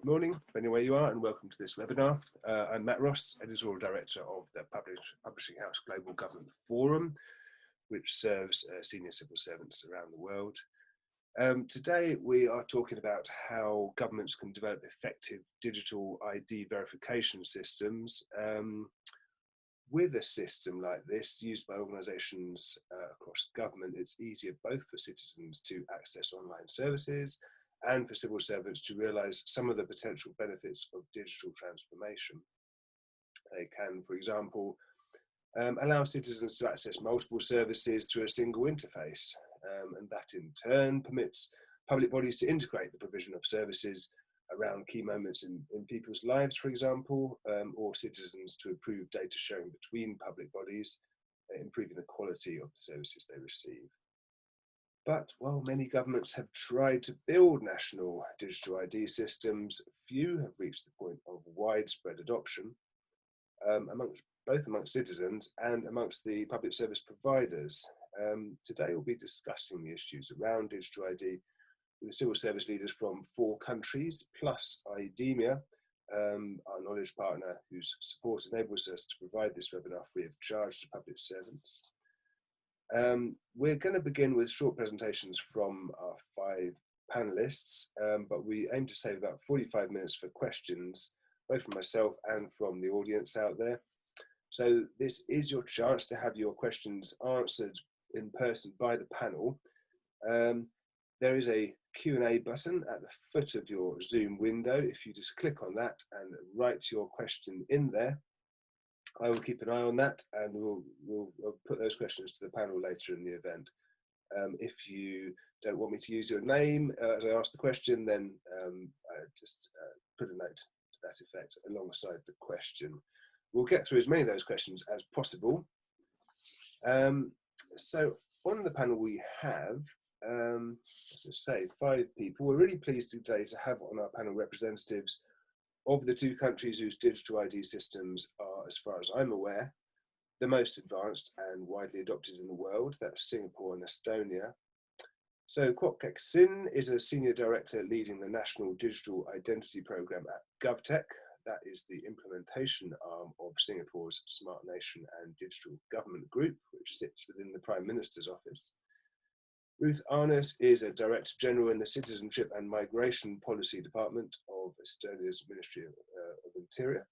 good morning, depending where you are, and welcome to this webinar. I'm Matt Ross, Editorial Director of the Publishing House Global Government Forum, which serves senior civil servants around the world. Today we are talking about how governments can develop effective digital ID verification systems. With a system like this used by organisations across government, it's easier both for citizens to access online services and for civil servants to realise some of the potential benefits of digital transformation. They can, for example, allow citizens to access multiple services through a single interface, and that in turn permits public bodies to integrate the provision of services around key moments in people's lives, for example, or citizens to improve data sharing between public bodies, improving the quality of the services they receive. But while many governments have tried to build national digital ID systems, few have reached the point of widespread adoption, both amongst citizens and amongst the public service providers. Today we'll be discussing the issues around digital ID with the civil service leaders from 4 countries, plus IDEMIA, our knowledge partner whose support enables us to provide this webinar free of charge to public servants. We're going to begin with short presentations from our 5 panelists, but we aim to save about 45 minutes for questions, both from myself and from the audience out there. So this is your chance to have your questions answered in person by the panel. There is a Q&A button at the foot of your Zoom window. If you just click on that and write your question in there, I will keep an eye on that, and we'll put those questions to the panel later in the event. If you don't want me to use your name as I ask the question, then just put a note to that effect alongside the question. We'll get through as many of those questions as possible. So on the panel we have, as I say, 5 people. We're really pleased today to have on our panel representatives of the 2 countries whose digital ID systems are, as far as I'm aware, the most advanced and widely adopted in the world. That's Singapore and Estonia. So Kwok Kek Sin is a Senior Director leading the National Digital Identity Programme at GovTech. That is the implementation arm of Singapore's Smart Nation and Digital Government Group, which sits within the Prime Minister's office. Ruth Arness is a Director General in the Citizenship and Migration Policy Department of Estonia's Ministry of Interior.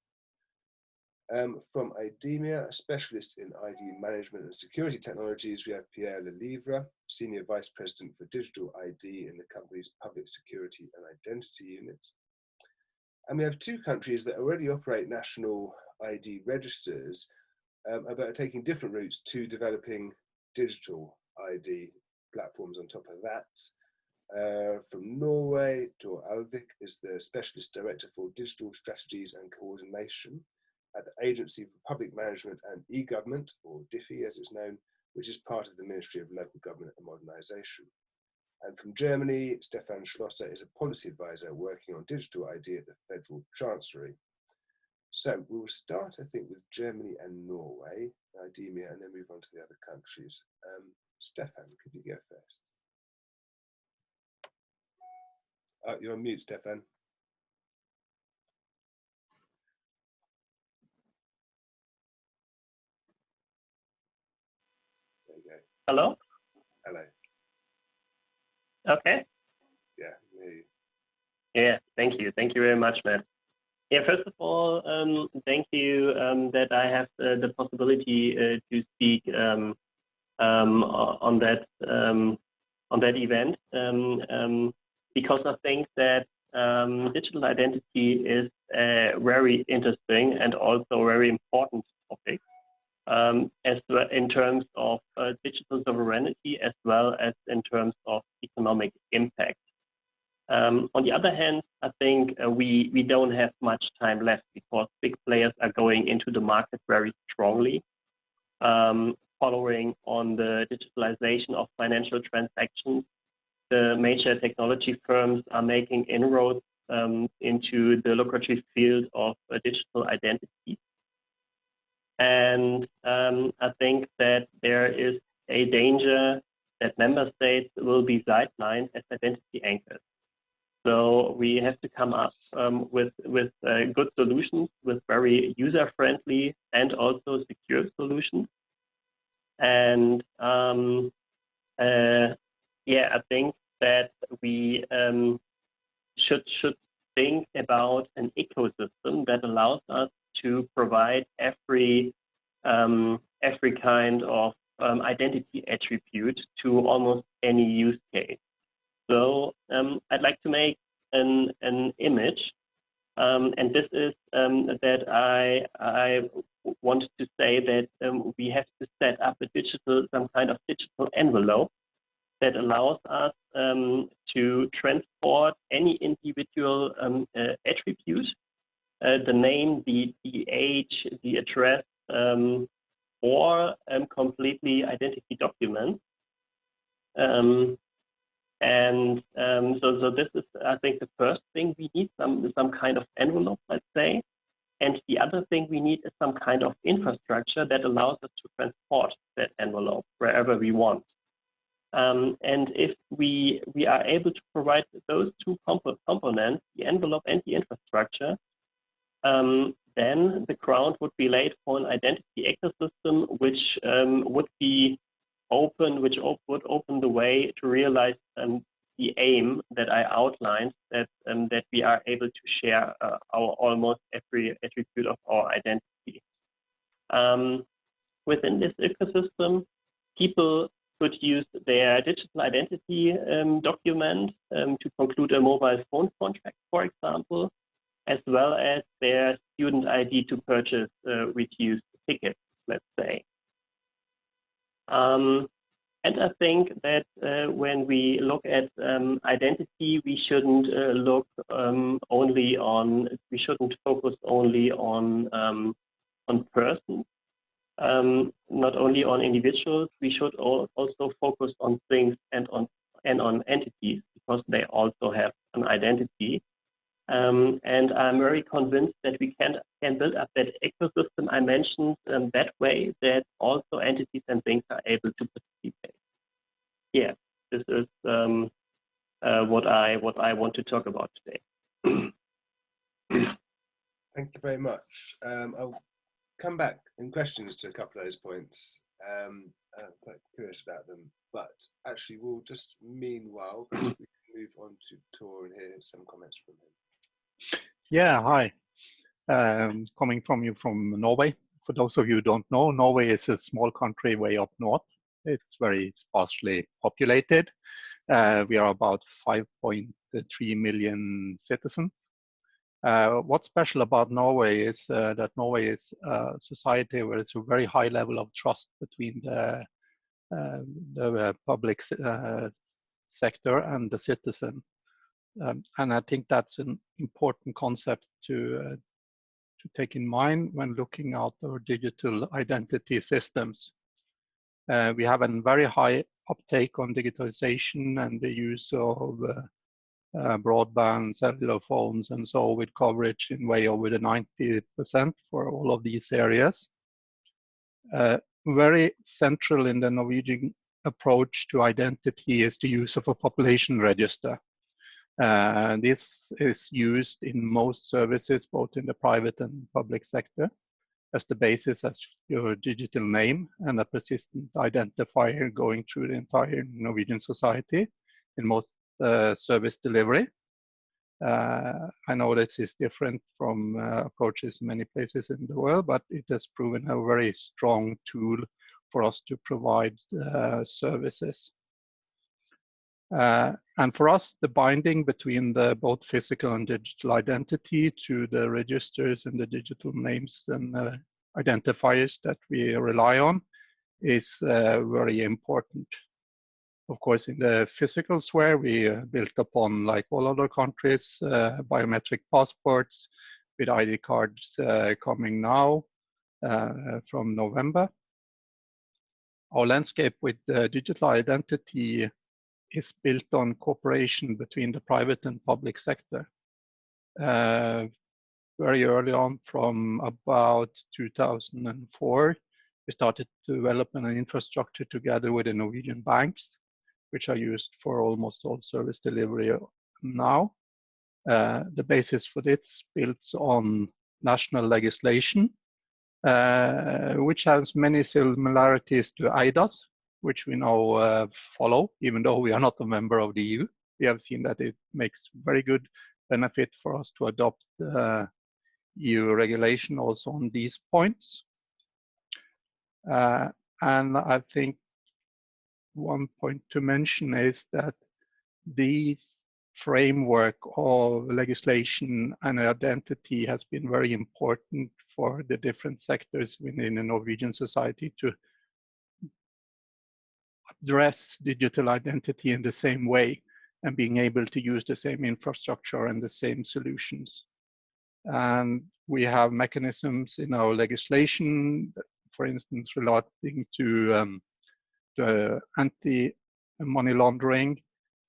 From IDEMIA, a specialist in ID management and security technologies, we have Pierre Lelivre, Senior Vice President for Digital ID in the company's Public Security and Identity Unit. And we have 2 countries that already operate national ID registers, but are taking different routes to developing digital ID platforms on top of that. From Norway, Tor Alvik is the Specialist Director for Digital Strategies and Coordination at the Agency for Public Management and E-Government, or DIFI as it's known, which is part of the Ministry of Local Government and Modernisation. And from Germany, Stefan Schlosser is a Policy Advisor working on digital ID at the Federal Chancellery. So we'll start, I think, with Germany and Norway, IDEMIA, and then move on to the other countries. Stefan, could you go first? You're on mute, Stefan. There you go. Hello? Hello. Okay. Yeah, I hear you. Yeah, thank you. Thank you very much, Matt. Yeah, first of all, thank you that I have the possibility to speak on that event, because I think that digital identity is a very interesting and also very important topic, as well in terms of digital sovereignty as well as in terms of economic impact. On the other hand, I think we don't have much time left because big players are going into the market very strongly, following on the digitalization of financial transactions. The major technology firms are making inroads into the lucrative field of digital identity. And I think that there is a danger that member states will be sidelined as identity anchors. So we have to come up with good solutions, with very user-friendly and also secure solutions. And yeah, I think that we should think about an ecosystem that allows us to provide every kind of identity attribute to almost any use case. So I'd like to make an image, and this is that I want to say that we have to set up some kind of digital envelope that allows us to transport any individual attribute, the name, the age, the address, or completely identity documents. So this is, I think, the first thing we need, some kind of envelope, let's say. And the other thing we need is some kind of infrastructure that allows us to transport that envelope wherever we want. And if we are able to provide those two components, the envelope and the infrastructure, then the ground would be laid for an identity ecosystem which would be open, which would open the way to realize the aim that I outlined, that we are able to share our almost every attribute of our identity. Within this ecosystem, people could use their digital identity document to conclude a mobile phone contract, for example, as well as their student ID to purchase reduced tickets, let's say. And I think that when we look at identity, we shouldn't we shouldn't focus only on persons, not only on individuals. We should also focus on things and on entities, because they also have an identity. And I'm very convinced that we can build up that ecosystem I mentioned that way, that also entities and things are able to participate. Yeah, this is what I want to talk about today. Thank you very much. I'll come back in questions to a couple of those points. I'm quite curious about them, but actually we'll just meanwhile perhaps we can move on to Tor and hear some comments from him. Yeah, hi. Coming from Norway. For those of you who don't know, Norway is a small country way up north. It's very sparsely populated. We are about 5.3 million citizens. What's special about Norway is that Norway is a society where it's a very high level of trust between the public sector and the citizen. And I think that's an important concept to take in mind when looking at our digital identity systems. We have a very high uptake on digitalization and the use of broadband, cellular phones, and so with coverage in way over the 90% for all of these areas. Very central in the Norwegian approach to identity is the use of a population register. This is used in most services, both in the private and public sector, as the basis as your digital name and a persistent identifier going through the entire Norwegian society in most service delivery. I know this is different from approaches in many places in the world, but it has proven a very strong tool for us to provide services. And for us, the binding between the both physical and digital identity to the registers and the digital names and identifiers that we rely on is very important. Of course, in the physical sphere, we built upon, like all other countries, biometric passports with ID cards coming now from November. Our landscape with digital identity is built on cooperation between the private and public sector. Very early on, from about 2004, we started to develop an infrastructure together with the Norwegian banks, which are used for almost all service delivery now. The basis for this builds on national legislation, which has many similarities to EIDAS, which we now follow, even though we are not a member of the EU. We have seen that it makes very good benefit for us to adopt EU regulation also on these points. And I think one point to mention is that these framework of legislation and identity has been very important for the different sectors within the Norwegian society to address digital identity in the same way and being able to use the same infrastructure and the same solutions. And we have mechanisms in our legislation, for instance, relating to the anti-money laundering,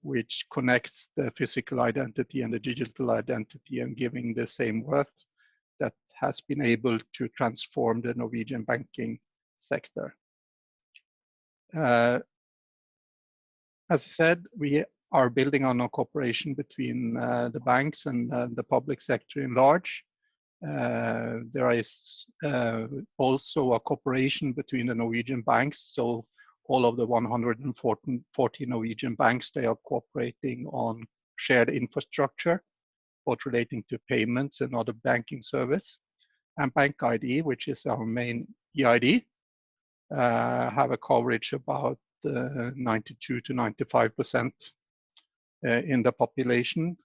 which connects the physical identity and the digital identity and giving the same worth, that has been able to transform the Norwegian banking sector. As I said, we are building on a cooperation between the banks and the public sector in large. There is also a cooperation between the Norwegian banks. So all of the 140 Norwegian banks, they are cooperating on shared infrastructure, both relating to payments and other banking service. And Bank ID, which is our main EID, have a coverage about 92 to 95% in the population.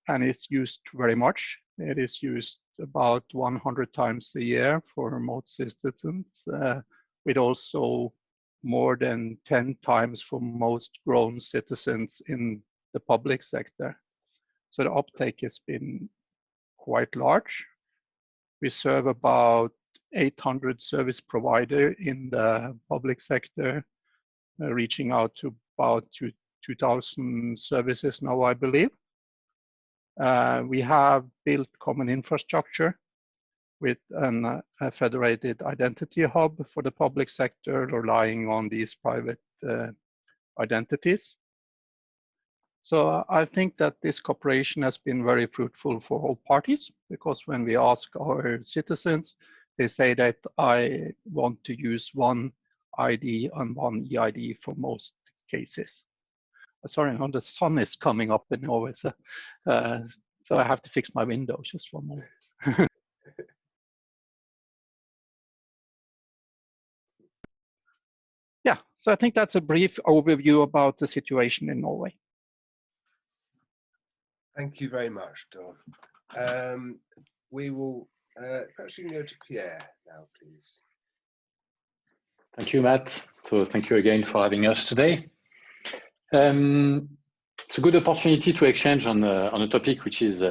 And it's used very much. It is used about 100 times a year for most citizens, with also more than 10 times for most grown citizens in the public sector. So the uptake has been quite large. We serve about 800 service providers in the public sector, reaching out to about 2,000 services now, I believe. We have built common infrastructure with a federated identity hub for the public sector, relying on these private identities. So I think that this cooperation has been very fruitful for all parties, because when we ask our citizens, they say that I want to use one ID and one EID for most cases. Sorry, no, the sun is coming up in Norway, so I have to fix my window just one moment. Yeah, so I think that's a brief overview about the situation in Norway. Thank you very much, Don. We will, perhaps we can go to Pierre now, please. Thank you, Matt. So thank you again for having us today. It's a good opportunity to exchange on a topic which is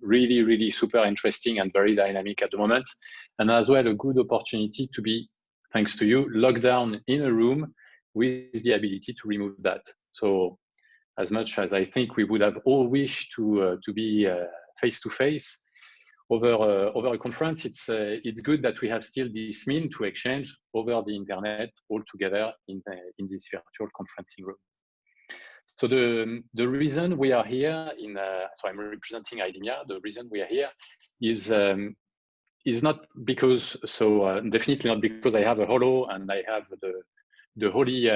really, really super interesting and very dynamic at the moment. And as well, a good opportunity to be, thanks to you, locked down in a room with the ability to remove that. So as much as I think we would have all wished to be face-to-face over a conference, it's good that we have still this mean to exchange over the internet all together in this virtual conferencing room. So the reason we are here so I'm representing IDEMIA. The reason we are here is not because, definitely not because I have a holo and I have the holy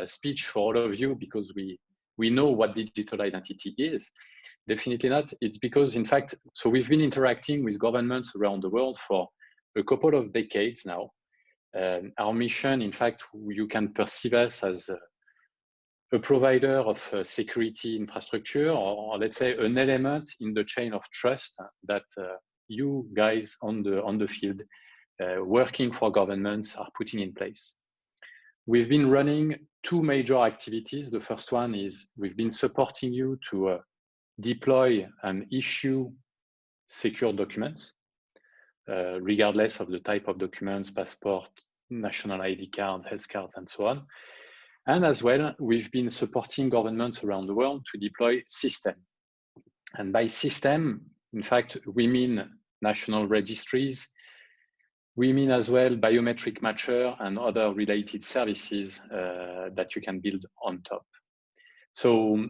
speech for all of you, because we know what digital identity is. Definitely not. It's because, in fact, so we've been interacting with governments around the world for a couple of decades now. Our mission, in fact, you can perceive us as a provider of security infrastructure, or let's say an element in the chain of trust that you guys on the field working for governments are putting in place. We've been running two major activities. The first one is we've been supporting you to deploy and issue secure documents, regardless of the type of documents, passport, national ID card, health cards, and so on. And as well, we've been supporting governments around the world to deploy systems. And by system, in fact, we mean national registries. We mean as well biometric matcher and other related services that you can build on top. So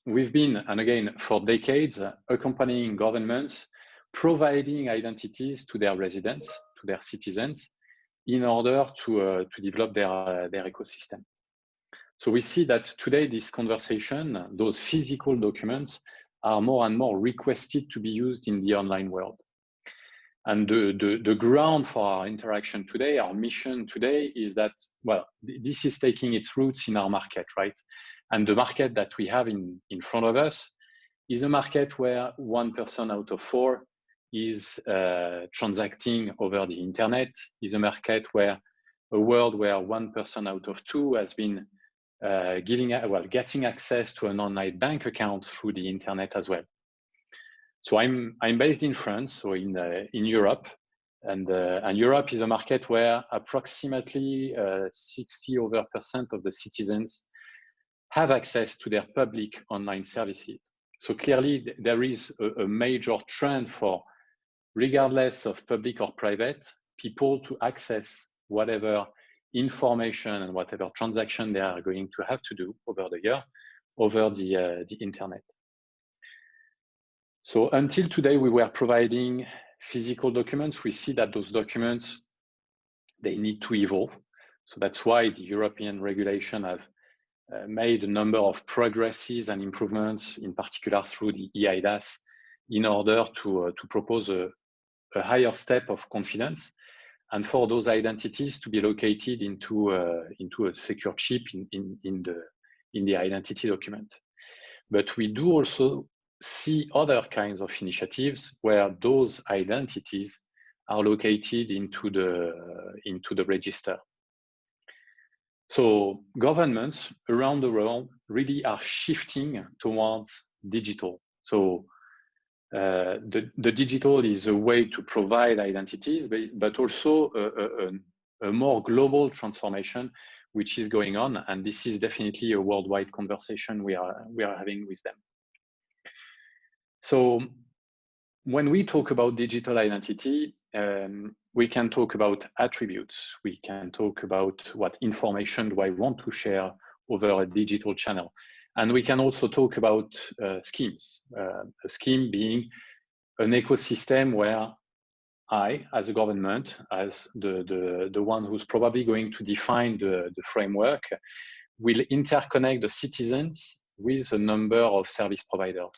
we've been, and again, for decades, accompanying governments, providing identities to their residents, to their citizens, in order to develop their ecosystem. So we see that today, this conversation, those physical documents, are more and more requested to be used in the online world. And the ground for our interaction today, our mission today, is that, well, this is taking its roots in our market, right? And the market that we have in front of us is a market where 1 person out of 4 is transacting over the internet, is a market where a world where 1 person out of 2 has been getting access to an online bank account through the internet as well. So I'm based in France, so in Europe, and Europe is a market where approximately 60% of the citizens have access to their public online services. So clearly there is a major trend for, regardless of public or private, people to access whatever information and whatever transaction they are going to have to do over the year, over the internet. So until today, we were providing physical documents. We see that those documents, they need to evolve. So that's why the European regulation have made a number of progresses and improvements, in particular through the eIDAS, in order to propose a higher step of confidence, and for those identities to be located into a secure chip in the identity document. But we do also see other kinds of initiatives where those identities are located into the register. So governments around the world really are shifting towards digital. So the digital is a way to provide identities, but also a more global transformation which is going on, and this is definitely a worldwide conversation we are having with them. So when we talk about digital identity, we can talk about attributes. We can talk about what information do I want to share over a digital channel. And we can also talk about schemes, a scheme being an ecosystem where I, as a government, as the one who's probably going to define the framework, will interconnect the citizens with a number of service providers.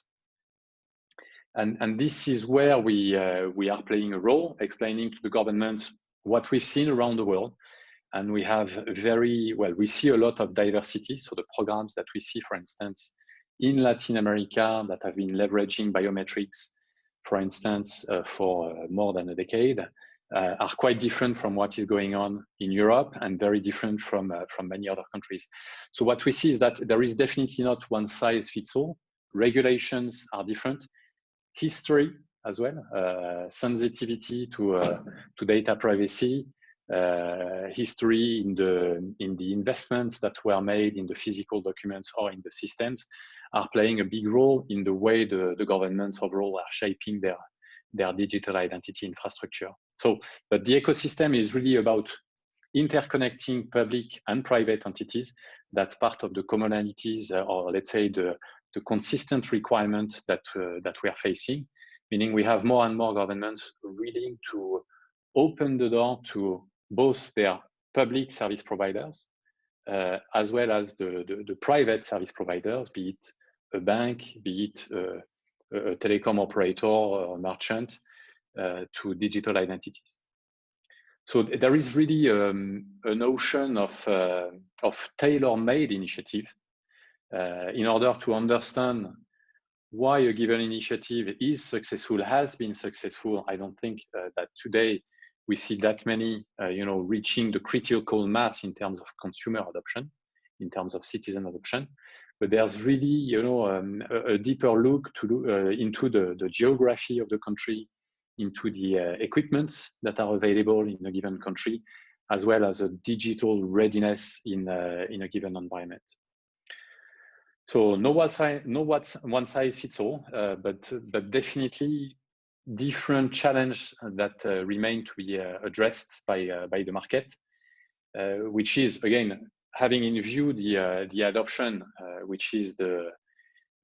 And this is where we are playing a role, explaining to the governments what we've seen around the world. And we have we see a lot of diversity. So the programs that we see, for instance, in Latin America that have been leveraging biometrics, for instance, for more than a decade, are quite different from what is going on in Europe, and very different from many other countries. So what we see is that there is definitely not one size fits all. Regulations are different. History as well, sensitivity to data privacy, history in the investments that were made in the physical documents or in the systems are playing a big role in the way the governments overall are shaping their digital identity infrastructure. So, but the ecosystem is really about interconnecting public and private entities. That's part of the commonalities, or let's say the consistent requirement that we are facing, meaning we have more and more governments willing to open the door to both their public service providers as well as the private service providers, be it a bank, be it a telecom operator or a merchant, to digital identities. So there is really a notion of tailor-made initiative in order to understand why a given initiative is successful, has been successful. I don't think that today we see that many, reaching the critical mass in terms of consumer adoption, in terms of citizen adoption. But there's really, a deeper look into the geography of the country, into the equipments that are available in a given country, as well as a digital readiness in a given environment. So no one size fits all, but definitely different challenges that remain to be addressed by the market, which is again having in view the adoption, which is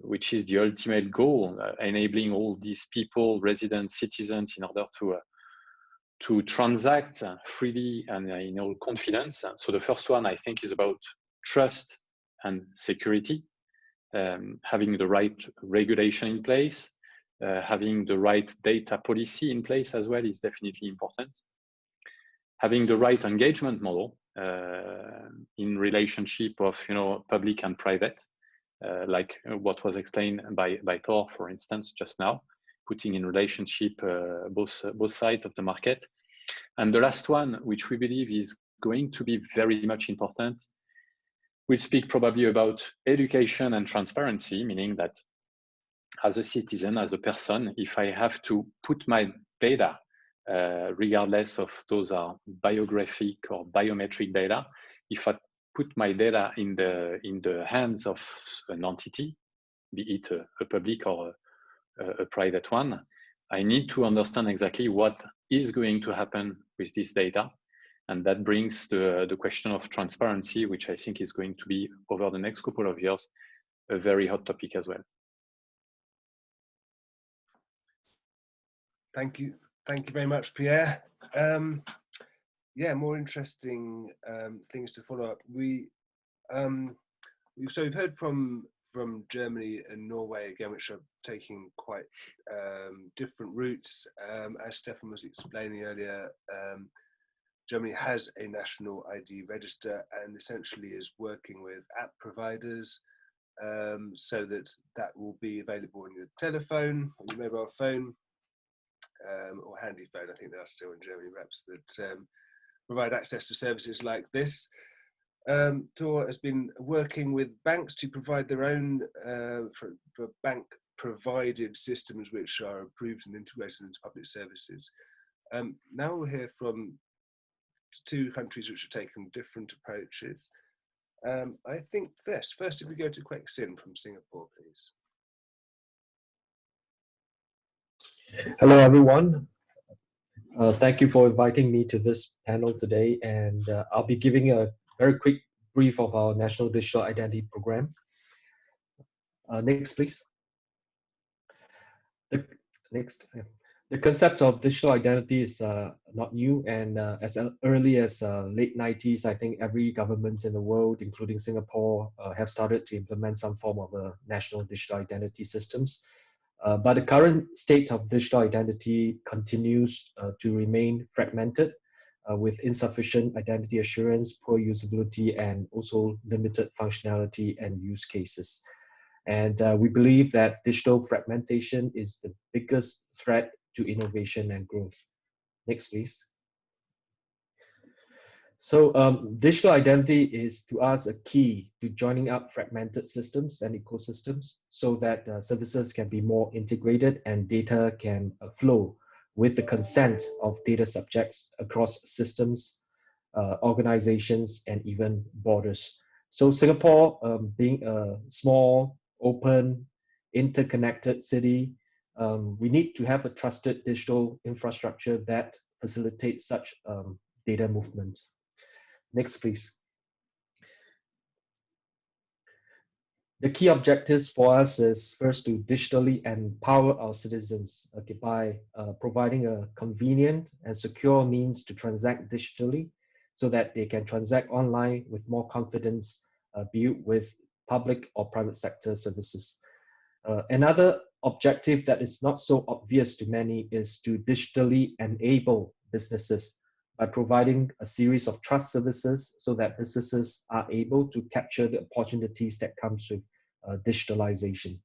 which is the ultimate goal, enabling all these people, residents, citizens, in order to transact freely and in all confidence. So the first one, I think, is about trust and security, having the right regulation in place, having the right data policy in place as well is definitely important. Having the right engagement model in relationship of public and private, like what was explained by Thor, for instance, just now, putting in relationship both sides of the market. And the last one, which we believe is going to be very much important, we speak probably about education and transparency, meaning that as a citizen, as a person, if I have to put my data, regardless of those are biographic or biometric data, if I put my data in the hands of an entity, be it a public or a private one, I need to understand exactly what is going to happen with this data. And that brings the question of transparency, which I think is going to be, over the next couple of years, a very hot topic as well. Thank you very much, Pierre. Yeah, more interesting things to follow up. We've heard from Germany and Norway again, which are taking quite different routes. As Stefan was explaining earlier, Germany has a national ID register and essentially is working with app providers so that will be available on your telephone, on your mobile phone, or handy phone. I think there are still in Germany apps that provide access to services like this. Thor has been working with banks to provide their own for bank provided systems which are approved and integrated into public services. Now we'll hear from two countries which have taken different approaches. I think first if we go to Kwek Sin from Singapore, please. Hello, everyone. Thank you for inviting me to this panel today, and I'll be giving a very quick brief of our National Digital Identity Program. Next, please. The concept of digital identity is not new, and as early as late 90s, I think every government in the world, including Singapore, have started to implement some form of a national digital identity systems. But the current state of digital identity continues to remain fragmented with insufficient identity assurance, poor usability, and also limited functionality and use cases. And we believe that digital fragmentation is the biggest threat to innovation and growth. Next, please. So digital identity is to us a key to joining up fragmented systems and ecosystems so that services can be more integrated and data can flow with the consent of data subjects across systems, organizations, and even borders. So Singapore, being a small, open, interconnected city, we need to have a trusted digital infrastructure that facilitates such data movement. Next, please. The key objectives for us is first to digitally empower our citizens by providing a convenient and secure means to transact digitally so that they can transact online with more confidence, be it with public or private sector services. Another objective that is not so obvious to many is to digitally enable businesses by providing a series of trust services so that businesses are able to capture the opportunities that comes with digitalization.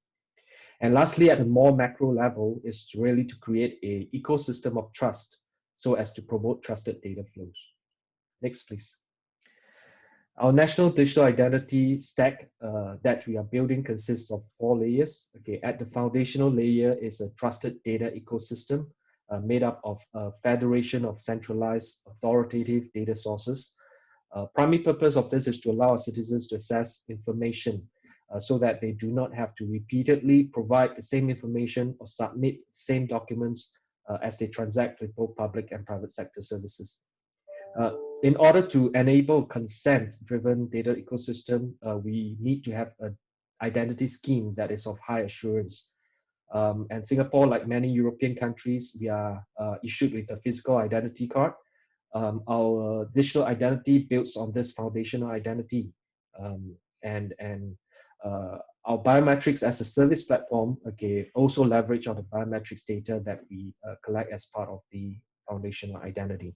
And lastly, at a more macro level, is really to create an ecosystem of trust so as to promote trusted data flows. Next, please. Our national digital identity stack that we are building consists of 4 layers. Okay, at the foundational layer is a trusted data ecosystem made up of a federation of centralized authoritative data sources. Primary purpose of this is to allow citizens to access information so that they do not have to repeatedly provide the same information or submit same documents as they transact with both public and private sector services. In order to enable consent-driven data ecosystem, we need to have a identity scheme that is of high assurance. And Singapore, like many European countries, we are issued with a physical identity card. Our digital identity builds on this foundational identity, and our biometrics as a service platform, okay, also leverage on the biometrics data that we collect as part of the foundational identity.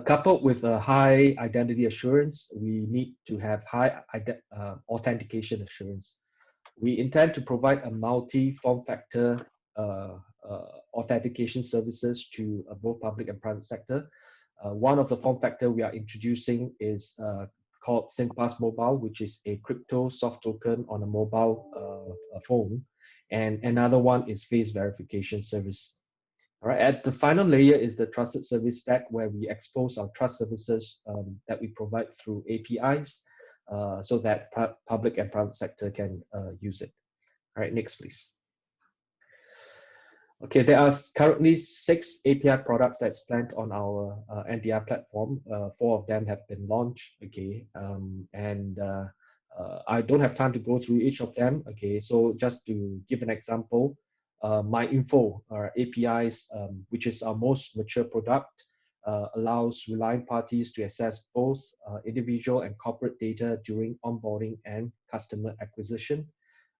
Coupled with a high identity assurance, we need to have high authentication assurance. We intend to provide a multi-form factor authentication services to both public and private sector. One of the form factor we are introducing is called SingPass Mobile, which is a crypto soft token on a mobile phone. And another one is face verification service. All right, at the final layer is the trusted service stack, where we expose our trust services that we provide through APIs so that public and private sector can use it. All right, next please. Okay, there are currently 6 API products that's planned on our NDI platform. 4 of them have been launched, okay, and I don't have time to go through each of them, okay, so just to give an example, MyInfo, our APIs, which is our most mature product, allows relying parties to access both individual and corporate data during onboarding and customer acquisition,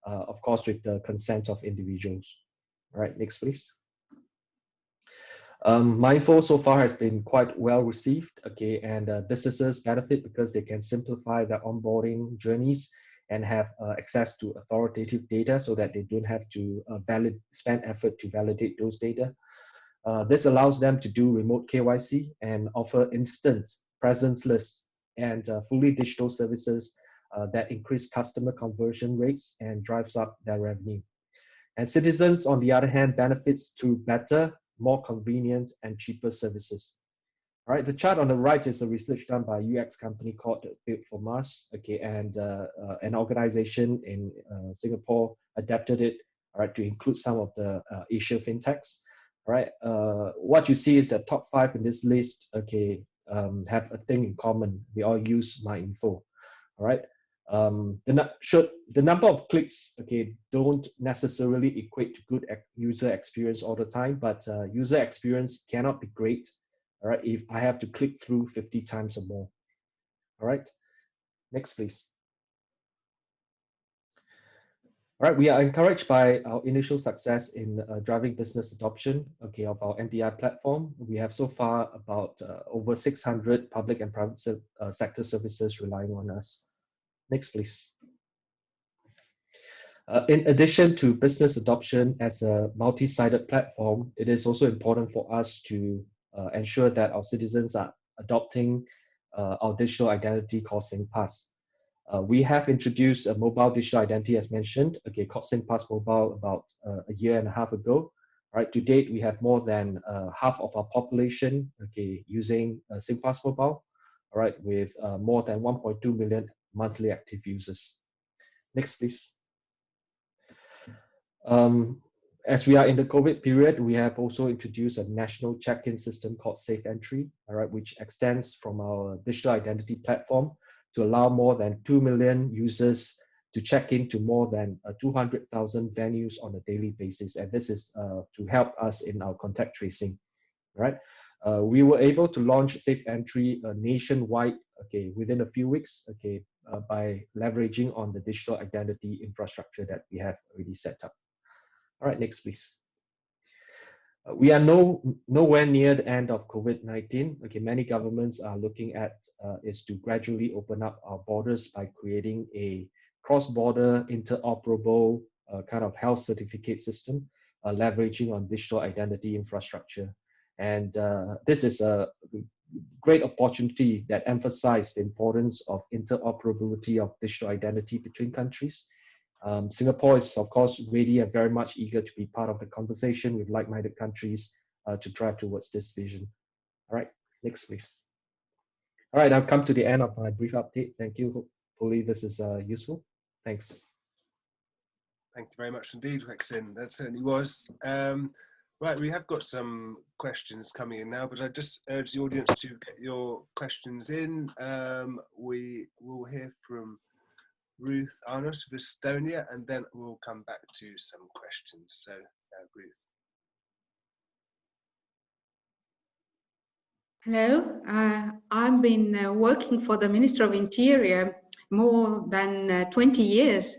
of course, with the consent of individuals. All right, next, please. MyInfo so far has been quite well received, okay, and businesses benefit because they can simplify their onboarding journeys and have access to authoritative data so that they don't have to spend effort to validate those data. This allows them to do remote KYC and offer instant, presence-less, and fully digital services that increase customer conversion rates and drives up their revenue. And citizens, on the other hand, benefits through better, more convenient, and cheaper services. All right, the chart on the right is a research done by a UX company called Built for Mars, okay, and an organization in Singapore adapted it, all right, to include some of the Asia fintechs. All right, what you see is that top 5 in this list, okay, have a thing in common. They all use MyInfo. All right. The number of clicks, okay, don't necessarily equate to good user experience all the time, but user experience cannot be great, all right, if I have to click through 50 times or more. All right, next please. All right, we are encouraged by our initial success in driving business adoption, okay, of our NDI platform. We have so far about over 600 public and private sector services relying on us. Next, please. In addition to business adoption as a multi-sided platform, it is also important for us to ensure that our citizens are adopting our digital identity called SingPass. We have introduced a mobile digital identity, as mentioned, okay, called SingPass Mobile about a year and a half ago. Right, to date, we have more than half of our population, okay, using SingPass Mobile. All right, with more than 1.2 million monthly active users. Next, please. As we are in the COVID period, we have also introduced a national check-in system called Safe Entry, all right, which extends from our digital identity platform to allow more than 2 million users to check into more than 200,000 venues on a daily basis. And this is to help us in our contact tracing, right? We were able to launch Safe Entry nationwide, okay, within a few weeks, okay, by leveraging on the digital identity infrastructure that we have already set up. All right, next, please. We are nowhere near the end of COVID-19. Okay, many governments are looking at is to gradually open up our borders by creating a cross-border interoperable kind of health certificate system, leveraging on digital identity infrastructure. And this is a great opportunity that emphasizes the importance of interoperability of digital identity between countries. Singapore is, of course, ready and very much eager to be part of the conversation with like-minded countries to drive towards this vision. All right, next, please. All right, I've come to the end of my brief update. Thank you. Hopefully this is useful. Thanks. Thank you very much indeed, Wexin. That certainly was. Right, we have got some questions coming in now, but I just urge the audience to get your questions in. We will hear from Ruth Arnos of Estonia, and then we'll come back to some questions. So, Ruth. Hello, I've been working for the Minister of Interior more than 20 years.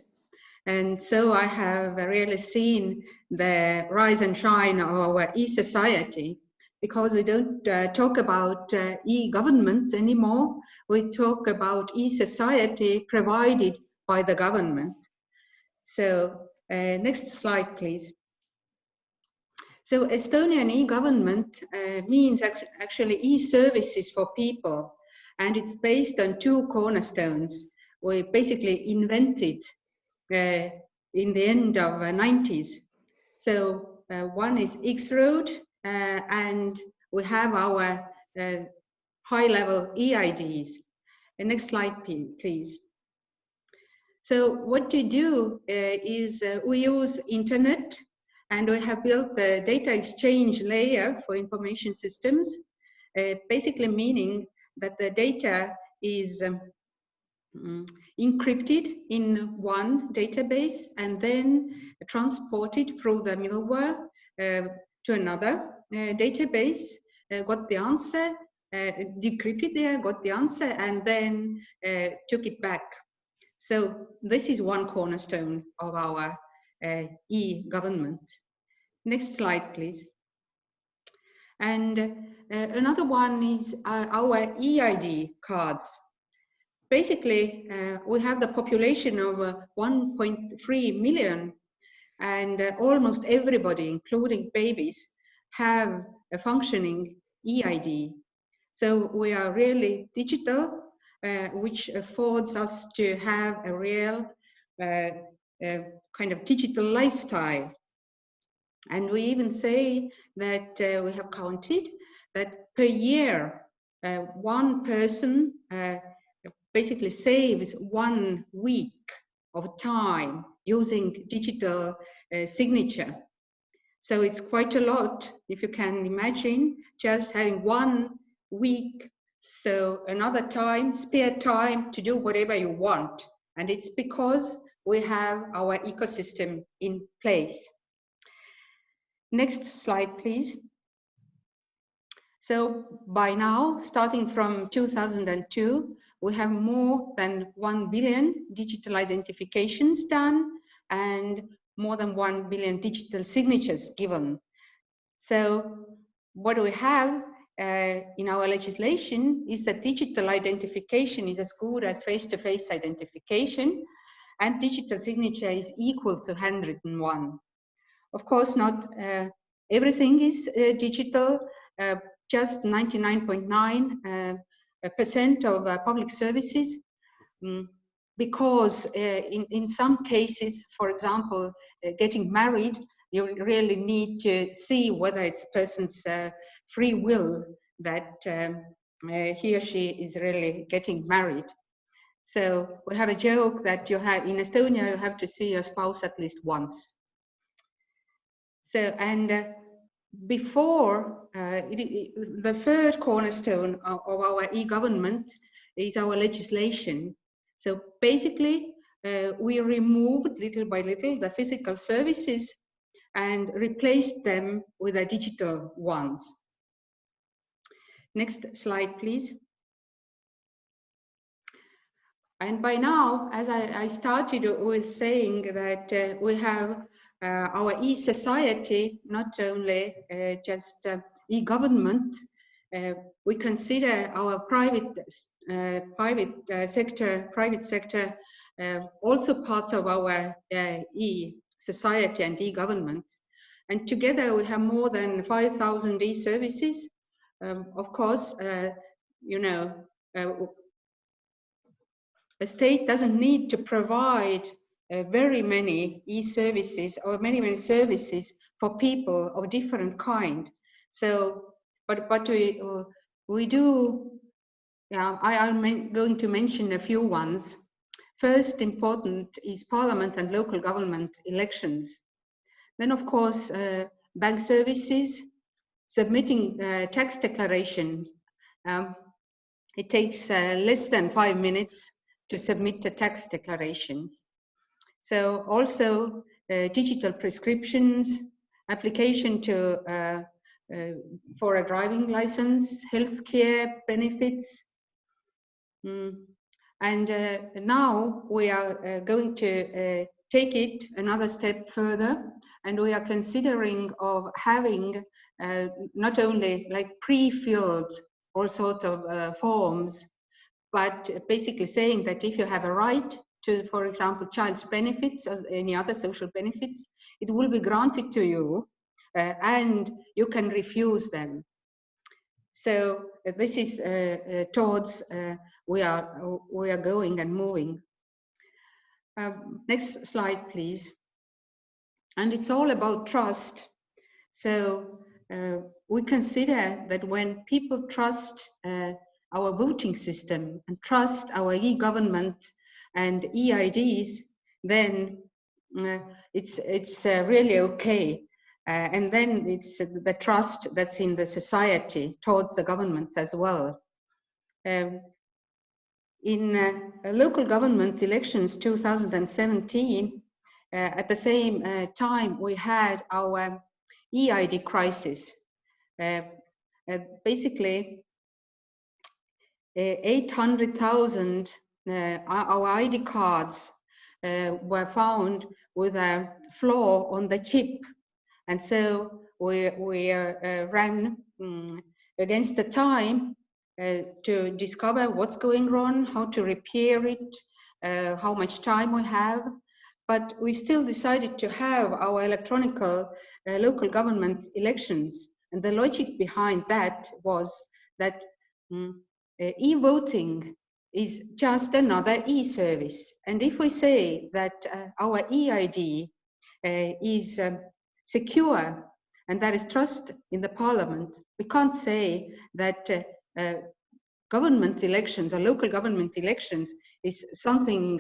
And so I have really seen the rise and shine of our e-society, because we don't talk about e-governments anymore. We talk about e-society provided by the government. So next slide, please. So Estonian e-government means actually e-services for people, and it's based on two cornerstones we basically invented in the end of the 90s. So one is X-Road, and we have our high-level e-IDs. Next slide, please. So what we do is we use internet, and we have built the data exchange layer for information systems, basically meaning that the data is encrypted in one database and then transported through the middleware to another database, got the answer, decrypted there, got the answer, and then took it back. So this is one cornerstone of our e-government. Next slide, please. And another one is our e-ID cards. Basically, we have the population of 1.3 million, and almost everybody, including babies, have a functioning e-ID. So we are really digital, which affords us to have a real kind of digital lifestyle. And we even say that we have counted that per year, one person basically saves 1 week of time using digital signature. So it's quite a lot, if you can imagine, just having 1 week, so another time, spare time to do whatever you want. And it's because we have our ecosystem in place. Next slide, please. So by now, starting from 2002, we have more than 1 billion digital identifications done and more than 1 billion digital signatures given. So what we have in our legislation is that digital identification is as good as face-to-face identification, and digital signature is equal to handwritten one. Of course, not everything is digital. Just 99.9% of public services, because in some cases, for example, getting married, you really need to see whether it's person's free will that he or she is really getting married. So we have a joke that you have in Estonia, you have to see your spouse at least once. So, and before, the third cornerstone of our e-government is our legislation. So basically, we removed little by little the physical services and replaced them with the digital ones. Next slide, please. And by now, as I started with saying that we have our e-society, not only just e-government, we consider our private sector also part of our e-society and e-government. And together we have more than 5,000 e-services. Of course, you know, a state doesn't need to provide very many e-services or many services for people of different kind. So, but we do. Yeah, I'm going to mention a few ones. First, important is parliament and local government elections. Then, of course, bank services, submitting tax declarations. It takes less than 5 minutes to submit a tax declaration. So also digital prescriptions, application to for a driving license, healthcare benefits. And now we are going to take it another step further, and we are considering of having not only like pre-filled all sorts of forms, but basically saying that if you have a right to, for example, child's benefits or any other social benefits, it will be granted to you and you can refuse them. So this is towards we are going and moving. Next slide, please. And it's all about trust. So we consider that when people trust our voting system and trust our e-government and e-IDs, then it's really okay. And then it's the trust that's in the society towards the government as well. In local government elections 2017, at the same time, we had our e-ID crisis. Basically, 800,000 our ID cards were found with a flaw on the chip. And so we ran against the time to discover what's going wrong, how to repair it, how much time we have. But we still decided to have our electronic local government elections. And the logic behind that was that e-voting is just another e-service. And if we say that our e-ID is secure and there is trust in the parliament, we can't say that government elections or local government elections is something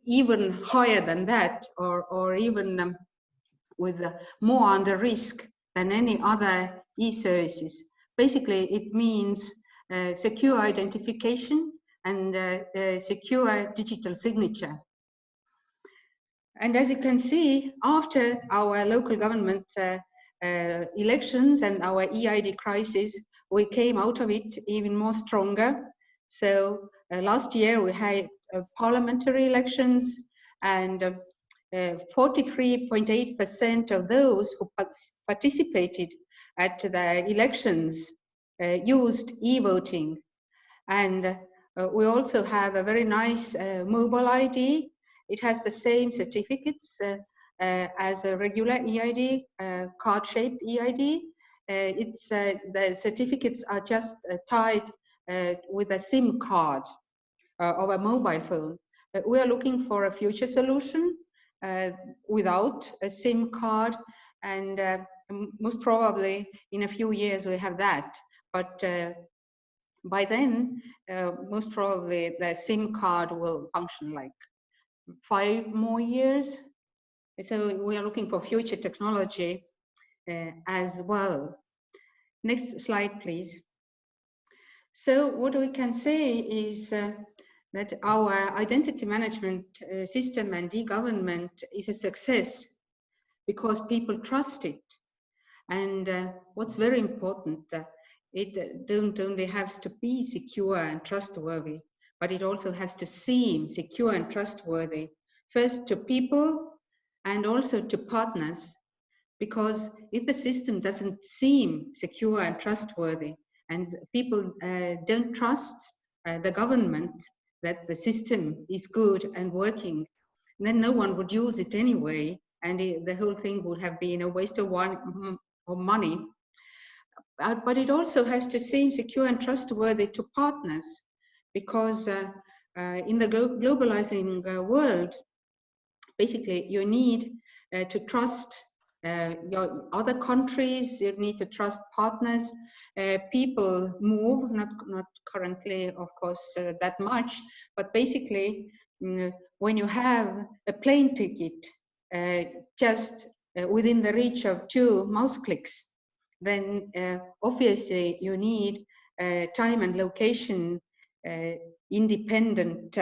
even higher than that, or even with more under risk than any other e-services. Basically, it means secure identification and secure digital signature. And as you can see, after our local government elections and our e-ID crisis, we came out of it even more stronger. So last year we had parliamentary elections, and 43.8% of those who participated at the elections used e-voting. And we also have a very nice mobile ID. It has the same certificates as a regular e-ID, card-shaped e-ID. The certificates are just tied with a SIM card of a mobile phone. We are looking for a future solution without a SIM card, and most probably in a few years we have that. But by then, most probably the SIM card will function like 5 more years. So we are looking for future technology as well. Next slide, please. So what we can say is that our identity management system and e-government is a success because people trust it. And what's very important, it don't only have to be secure and trustworthy, but it also has to seem secure and trustworthy, first to people and also to partners. Because if the system doesn't seem secure and trustworthy, and people don't trust the government that the system is good and working, then no one would use it anyway, and the whole thing would have been a waste of money. But it also has to seem secure and trustworthy to partners, because in the globalizing world, basically you need to trust your other countries, you need to trust partners. People move, not currently, of course, that much, but basically when you have a plane ticket just within the reach of 2 mouse clicks, then obviously you need time and location independent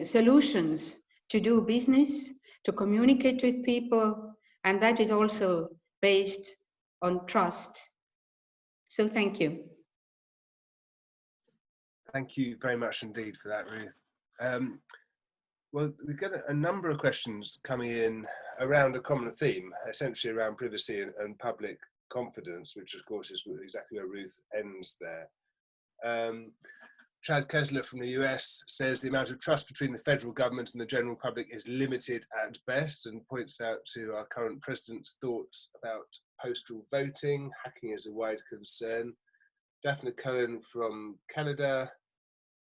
solutions to do business, to communicate with people, and that is also based on trust. So thank you. Thank you very much indeed for that, Ruth. Well, we get a number of questions coming in around a common theme, essentially around privacy and public confidence, which of course is exactly where Ruth ends there. Chad Kessler from the US says the amount of trust between the federal government and the general public is limited at best, and points out to our current president's thoughts about postal voting. Hacking is a wide concern. Daphne Cohen from Canada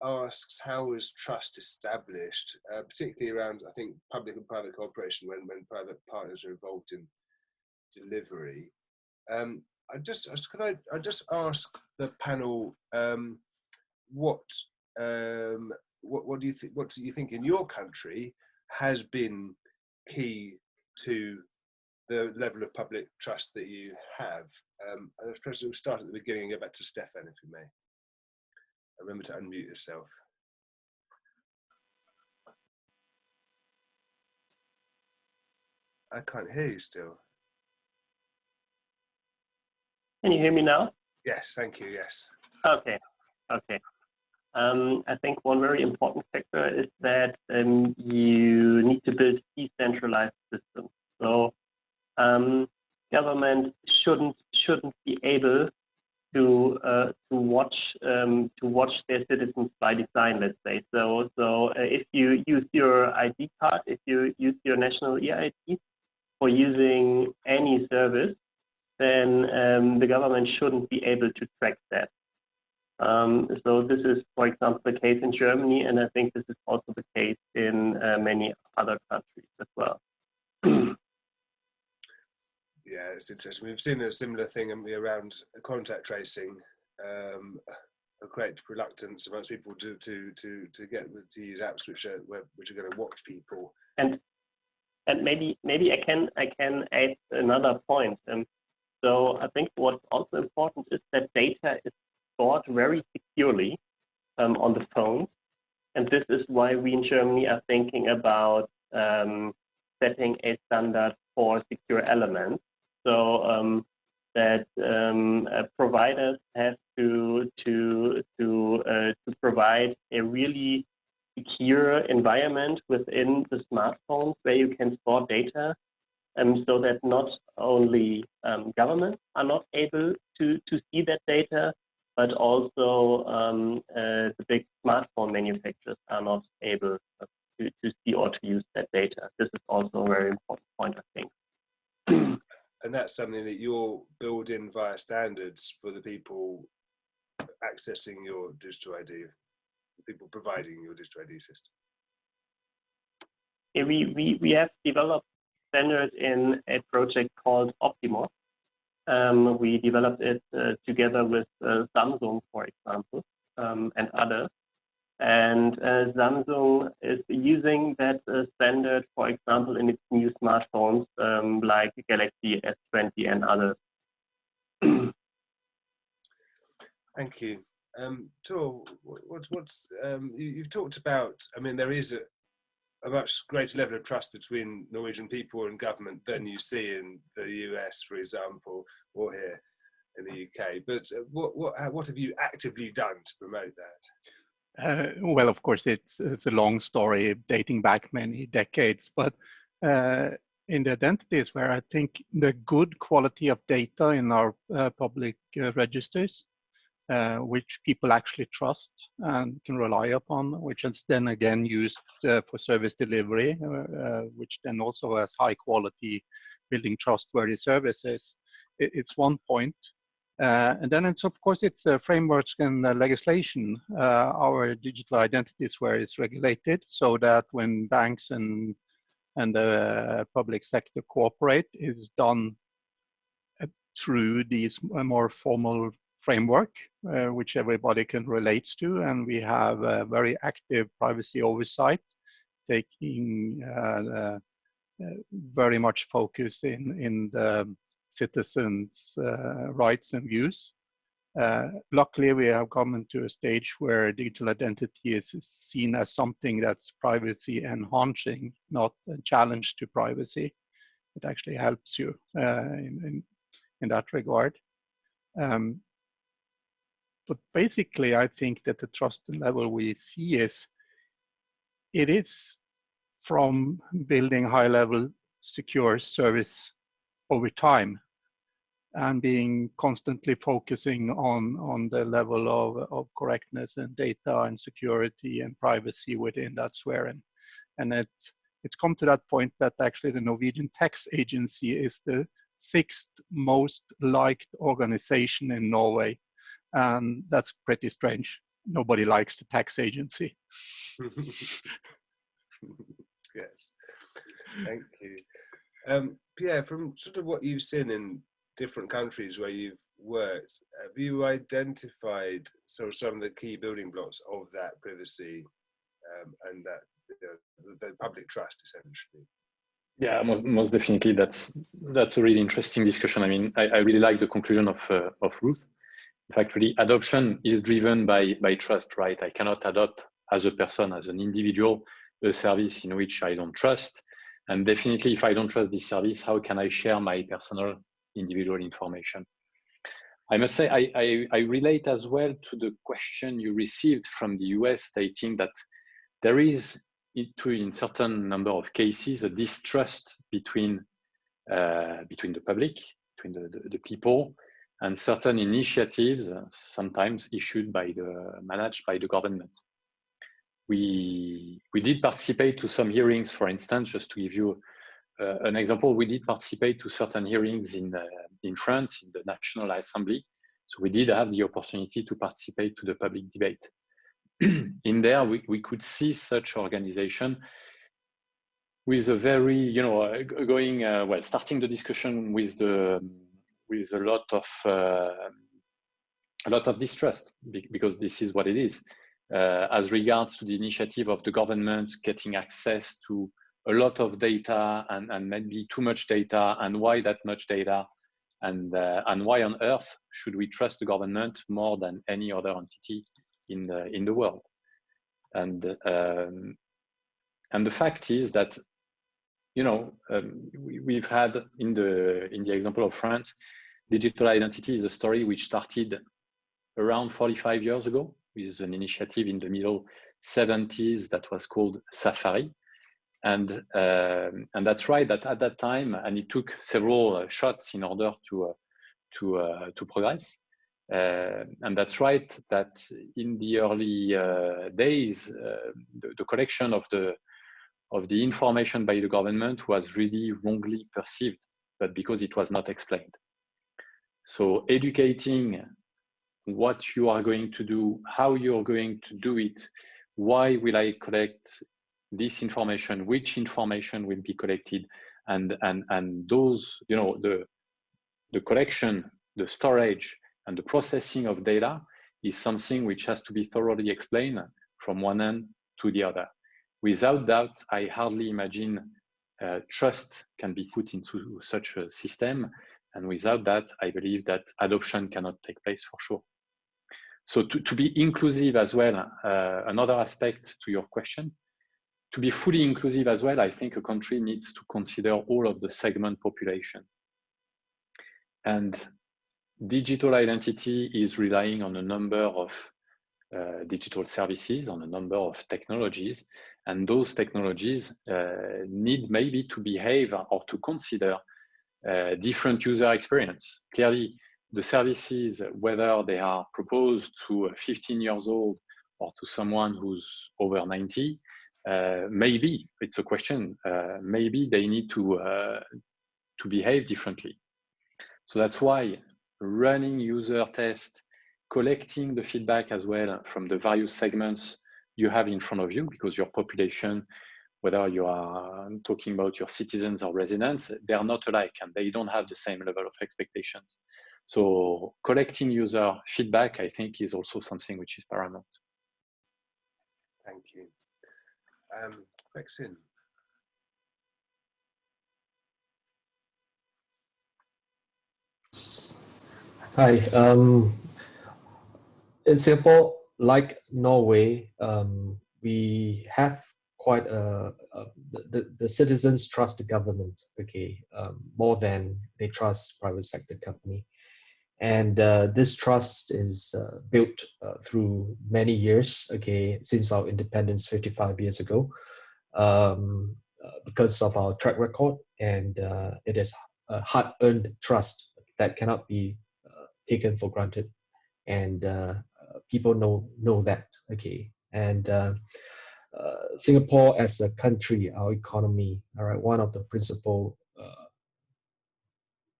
asks, how is trust established, particularly around, I think, public and private cooperation when private partners are involved in delivery? I just ask the panel, what do you think? What do you think in your country has been key to the level of public trust that you have? And perhaps we'll start at the beginning and go back to Stefan, if you may. Remember to unmute yourself. I can't hear you still. Can you hear me now? Yes, thank you, yes. Okay, okay. I think one very important factor is that you need to build decentralized systems. So government shouldn't be able to watch their citizens by design, let's say. So if you use your ID card, if you use your national eID for using any service, then the government shouldn't be able to track that. So this is, for example, the case in Germany, and I think this is also the case in many other countries as well. Yeah, it's interesting. We've seen a similar thing around contact tracing, a great reluctance amongst people to use apps which are going to watch people. And maybe I can add another point. So I think what's also important is that data is stored very securely on the phone, and this is why we in Germany are thinking about setting a standard for secure elements. So that providers have to provide a really secure environment within the smartphones where you can store data, so that not only governments are not able to see that data, but also the big smartphone manufacturers are not able to see or to use that data. This is also a very important point, I think. And that's something that you'll build in via standards for the people accessing your digital ID, the people providing your digital ID system. Yeah, we have developed standards in a project called Optimos. We developed it together with Samsung, for example, and others. And Samsung is using that standard, for example, in its new smartphones like Galaxy S20 and others. Thank you. Tor, you've talked about, I mean, there is a much greater level of trust between Norwegian people and government than you see in the US, for example, or here in the UK. But what have you actively done to promote that? Well, of course, it's a long story dating back many decades, but in the identities where I think the good quality of data in our public registers, which people actually trust and can rely upon, which is then again used for service delivery, which then also has high quality building trustworthy services. It's one point. And then it's, of course, it's frameworks and legislation. Our digital identities where it's regulated, so that when banks and the public sector cooperate, is done through these more formal framework, which everybody can relate to. And we have a very active privacy oversight, taking very much focus in the citizens' rights and views. Luckily, we have come into a stage where digital identity is seen as something that's privacy enhancing, not a challenge to privacy. It actually helps you in that regard. But basically, I think that the trust level we see is, it is from building high-level secure service over time and being constantly focusing on the level of correctness and data and security and privacy within that sphere. And it's come to that point that actually the Norwegian Tax Agency is the 6th most liked organization in Norway. And that's pretty strange. Nobody likes the tax agency. Yes, thank you. Pierre, from sort of what you've seen in different countries where you've worked, have you identified sort of some of the key building blocks of that privacy and that the public trust, essentially? Yeah, most definitely. That's a really interesting discussion. I mean, I really like the conclusion of Ruth. In fact, really, adoption is driven by trust, right? I cannot adopt as a person, as an individual, a service in which I don't trust. And definitely, if I don't trust this service, how can I share my personal individual information? I must say, I relate as well to the question you received from the US stating that there is, in certain number of cases, a distrust between the public, between the people, and certain initiatives, sometimes managed by the government. We did participate to some hearings, for instance, just to give you an example. We did participate to certain hearings in France, in the National Assembly. So we did have the opportunity to participate to the public debate. In there, we could see such organization with a very, starting the discussion with a lot of distrust, because this is what it is. As regards to the initiative of the government getting access to a lot of data and maybe too much data, and why that much data, and why on earth should we trust the government more than any other entity in the world? And the fact is that, we've had in the example of France, digital identity is a story which started around 45 years ago with an initiative in the middle 70s that was called Safari. And that's right, that at that time, and it took several shots in order to progress. And that's right, that in the early days, the collection of the information by the government was really wrongly perceived, but because it was not explained. So educating what you are going to do, how you're going to do it, why will I collect this information, which information will be collected, and those, the collection, the storage, and the processing of data is something which has to be thoroughly explained from one end to the other. Without doubt, I hardly imagine trust can be put into such a system. And without that, I believe that adoption cannot take place for sure. So to be inclusive as well, another aspect to your question, to be fully inclusive as well, I think a country needs to consider all of the segment population. And digital identity is relying on a number of digital services, on a number of technologies, and those technologies need maybe to behave or to consider different user experience. Clearly, the services, whether they are proposed to a 15 years old or to someone who's over 90, maybe it's a question. Maybe they need to behave differently. So that's why running user tests, collecting the feedback as well from the various segments you have in front of you, because your population, whether you are talking about your citizens or residents, they are not alike and they don't have the same level of expectations. So collecting user feedback, I think, is also something which is paramount. Thank you. Maxine. Hi. in Singapore, like Norway, we have quite the citizens trust the government, okay, more than they trust private sector company. And this trust is built through many years, okay, since our independence 55 years ago, because of our track record, and it is a hard-earned trust that cannot be taken for granted, and people know that, okay. And Singapore as a country, our economy, all right, one of the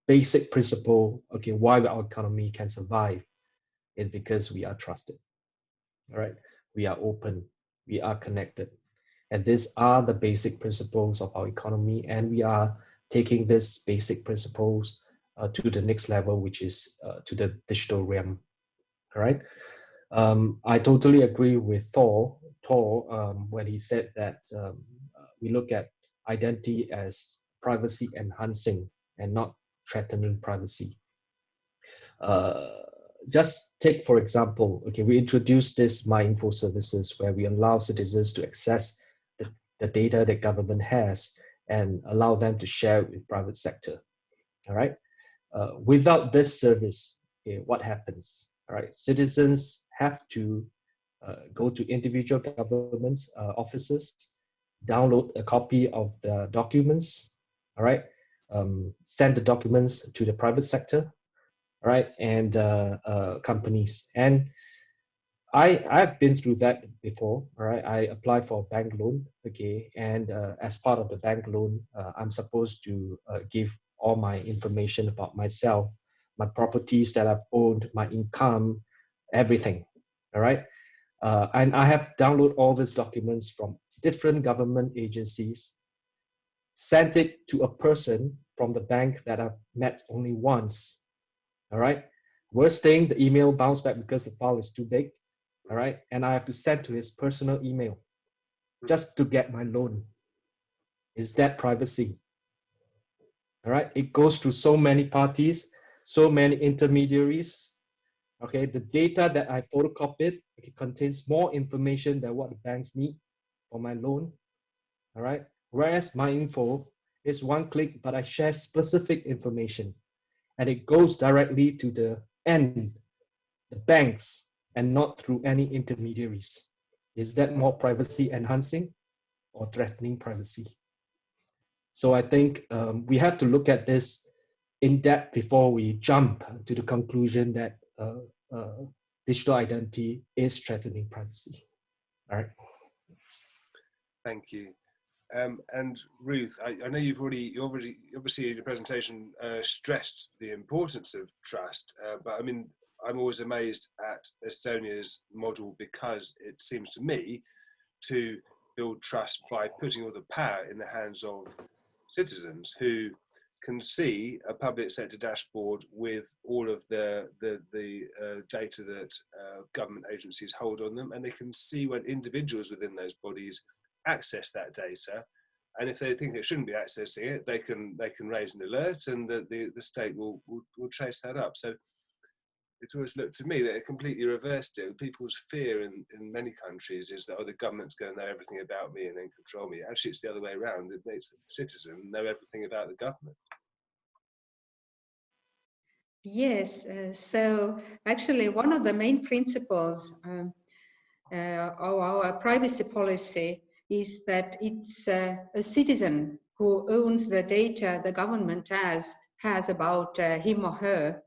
basic principle, okay, why our economy can survive is because we are trusted, all right? We are open, we are connected. And these are the basic principles of our economy, and we are taking these basic principles to the next level, which is to the digital realm, all right? I totally agree with Thor when he said that we look at identity as privacy enhancing and not threatening privacy. Just take, for example, okay, we introduced this My Info services where we allow citizens to access the data that government has and allow them to share it with private sector, all right? Without this service, okay, what happens? All right, citizens have to go to individual government offices, download a copy of the documents, all right, send the documents to the private sector, all right, and companies. And I've been through that before, all right. I applied for a bank loan, okay, and as part of the bank loan, I'm supposed to give all my information about myself, my properties that I've owned, my income, everything, all right. And I have downloaded all these documents from different government agencies, sent it to a person from the bank that I've met only once, all right. Worst thing, the email bounced back because the file is too big, all right. And I have to send to his personal email just to get my loan. Is that privacy? All right. It goes to so many parties, so many intermediaries. Okay, the data that I photocopied, it contains more information than what the banks need for my loan. All right. Whereas My Info is one click, but I share specific information, and it goes directly to the end, the banks, and not through any intermediaries. Is that more privacy enhancing or threatening privacy? So I think we have to look at this in depth before we jump to the conclusion that digital identity is threatening privacy. All right. Thank you. And Ruth, I know you obviously in your presentation stressed the importance of trust, but I mean, I'm always amazed at Estonia's model because it seems to me to build trust by putting all the power in the hands of citizens who can see a public sector dashboard with all of the data that government agencies hold on them, and they can see when individuals within those bodies access that data, and if they think it shouldn't be accessing it, they can raise an alert, and the state will trace that up. So it's always looked to me that it completely reversed it. People's fear in many countries is that, oh, the government's going to know everything about me and then control me. Actually, it's the other way around. It makes the citizen know everything about the government. Yes, so actually one of the main principles of our privacy policy is that it's a citizen who owns the data the government has about him or her.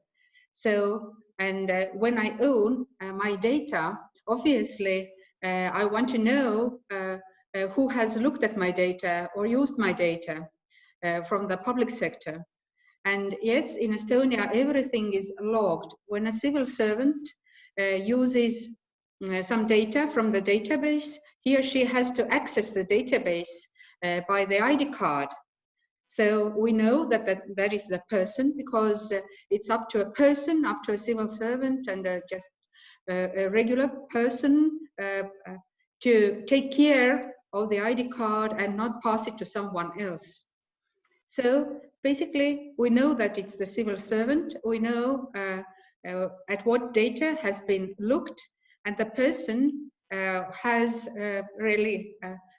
So, and when I own my data, obviously I want to know who has looked at my data or used my data from the public sector. And yes, in Estonia, everything is logged. When a civil servant uses some data from the database, he or she has to access the database by the ID card. So we know that is the person, because it's up to a person, up to a civil servant and just a regular person to take care of the ID card and not pass it to someone else. So basically, we know that it's the civil servant. We know at what data has been looked, and the person has really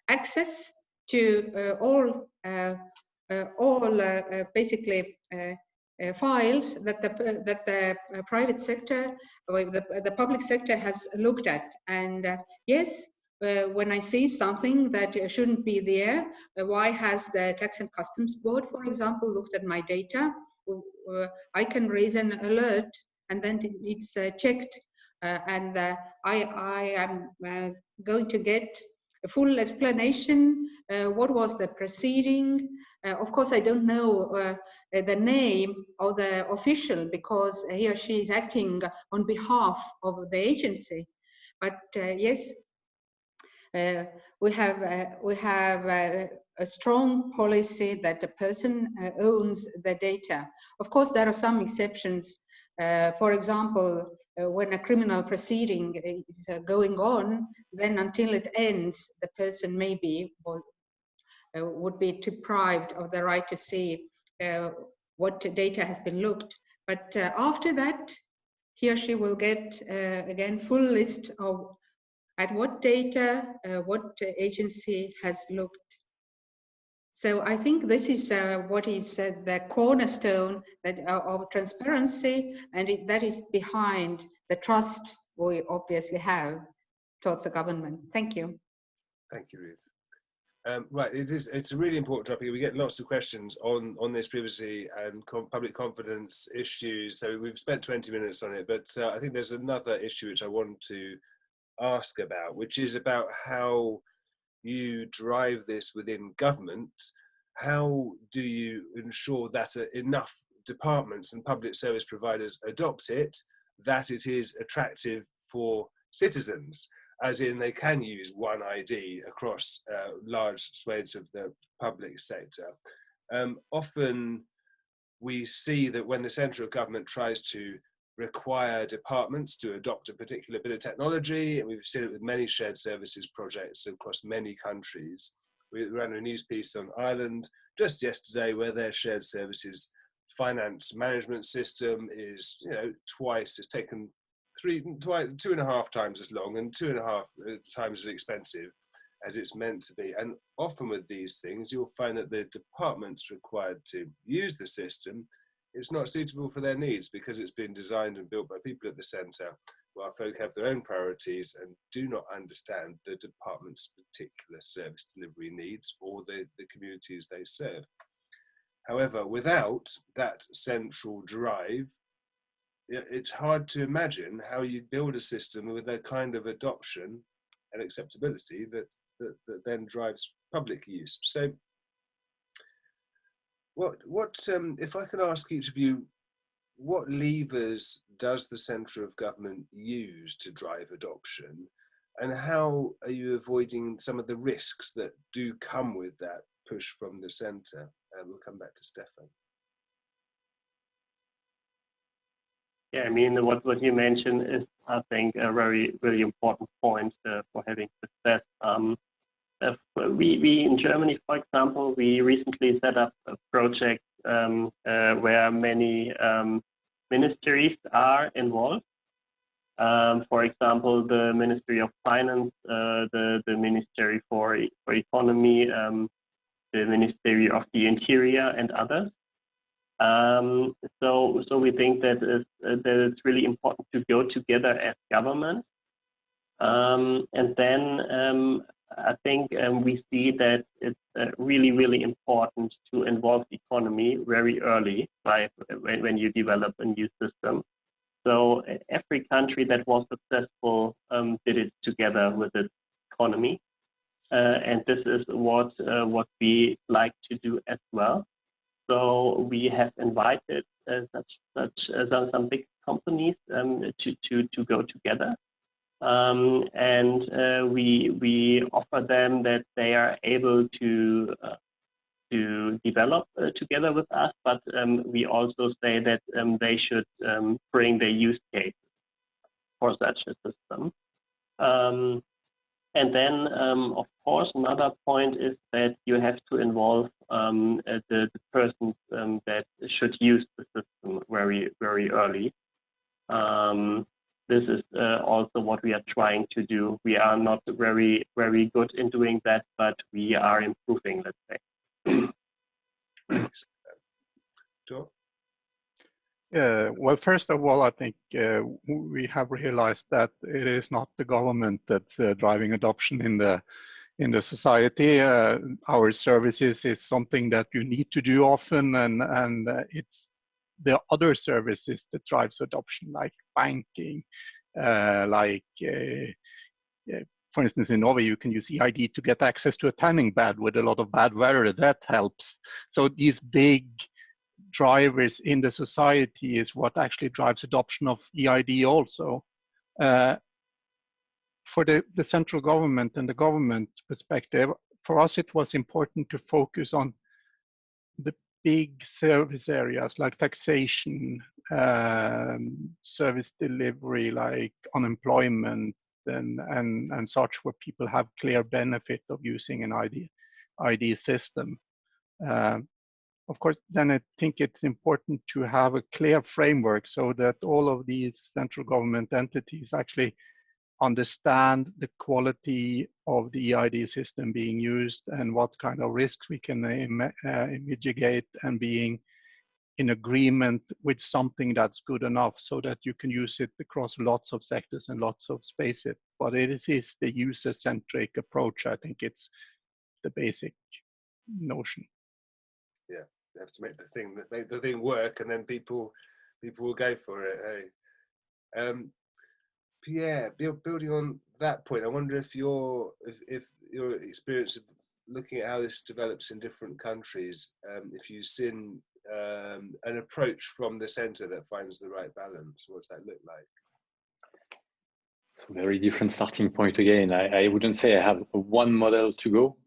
access to all basically files that the private sector or the public sector has looked at. And yes, when I see something that shouldn't be there, why has the Tax and Customs Board, for example, looked at my data? I can raise an alert, and then it's checked, and I am going to get a full explanation. What was the proceeding? Of course, I don't know the name of the official, because he or she is acting on behalf of the agency. But yes, we have a strong policy that the person owns the data. Of course, there are some exceptions. For example, when a criminal proceeding is going on, then until it ends, the person maybe would be deprived of the right to see what data has been looked. But after that, he or she will get, again, full list of at what data, what agency has looked. So I think this is what is the cornerstone that, of transparency, and that is behind the trust we obviously have towards the government. Thank you. Thank you, Ruth. Right, it's a really important topic. We get lots of questions on this privacy and public confidence issues. So we've spent 20 minutes on it, but I think there's another issue which I want to ask about, which is about how you drive this within government. How do you ensure that enough departments and public service providers adopt it, that it is attractive for citizens, as in they can use one ID across large swathes of the public sector? Often we see that when the central government tries to require departments to adopt a particular bit of technology, and we've seen it with many shared services projects across many countries. We ran a news piece on Ireland just yesterday where their shared services finance management system is, twice, it's taken 2.5 times as long and 2.5 times as expensive as it's meant to be. And often with these things, you'll find that the departments required to use the system, it's not suitable for their needs because it's been designed and built by people at the centre, while folk have their own priorities and do not understand the department's particular service delivery needs or the communities they serve. However, without that central drive, it's hard to imagine how you build a system with a kind of adoption and acceptability that then drives public use. So what if I could ask each of you, what levers does the centre of government use to drive adoption, and how are you avoiding some of the risks that do come with that push from the centre? And we'll come back to Stefan. Yeah, I mean, what you mentioned is, I think, a very, really important point for having success. We in Germany, for example, we recently set up a project where many ministries are involved. For example, the Ministry of Finance, the Ministry for Economy, the Ministry of the Interior, and others. So we think that it's really important to go together as government. And then I think we see that it's really, really important to involve the economy very early when you develop a new system. So every country that was successful did it together with its economy. And this is what we like to do as well. So we have invited some big companies to go together. And we offer them that they are able to develop together with us, but we also say that they should bring their use cases for such a system. And then, of course, another point is that you have to involve the persons that should use the system very, very early. This is also what we are trying to do. We are not very, very good in doing that, but we are improving, let's say. Tor? Well, first of all, I think we have realized that it is not the government that's driving adoption in the society. Our services is something that you need to do often, and it's the other services that drives adoption, like banking, for instance, in Norway, you can use EID to get access to a tanning bed with a lot of bad weather. That helps. So these big drivers in the society is what actually drives adoption of EID also. For the central government and the government perspective, for us it was important to focus on the big service areas like taxation, service delivery, like unemployment and such, where people have clear benefit of using an ID system. Of course, then I think it's important to have a clear framework so that all of these central government entities actually understand the quality of the EID system being used and what kind of risks we can mitigate, and being in agreement with something that's good enough so that you can use it across lots of sectors and lots of spaces. But it is the user-centric approach. I think it's the basic notion. Yeah, you have to make the thing work, and then people will go for it. Hey, Pierre, building on that point, I wonder if your experience of looking at how this develops in different countries, if you've seen an approach from the centre that finds the right balance. What's that look like? So very different starting point again. I wouldn't say I have one model to go.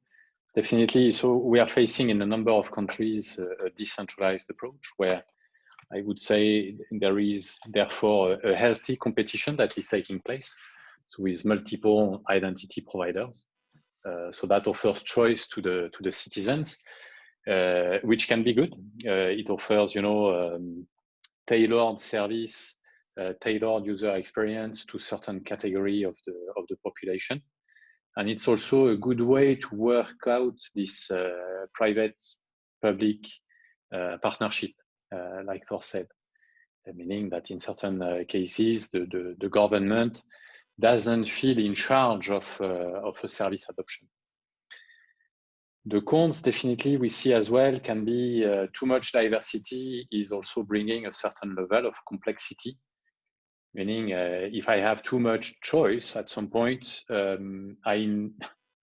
Definitely. So we are facing in a number of countries a decentralized approach where I would say there is therefore a healthy competition that is taking place. So with multiple identity providers. So that offers choice to the citizens, which can be good. It offers, tailored service, tailored user experience to certain category of the population. And it's also a good way to work out this private-public partnership, like Thor said, meaning that in certain cases, the government doesn't feel in charge of a service adoption. The cons, definitely, we see as well, can be too much diversity is also bringing a certain level of complexity. Meaning, if I have too much choice at some point, I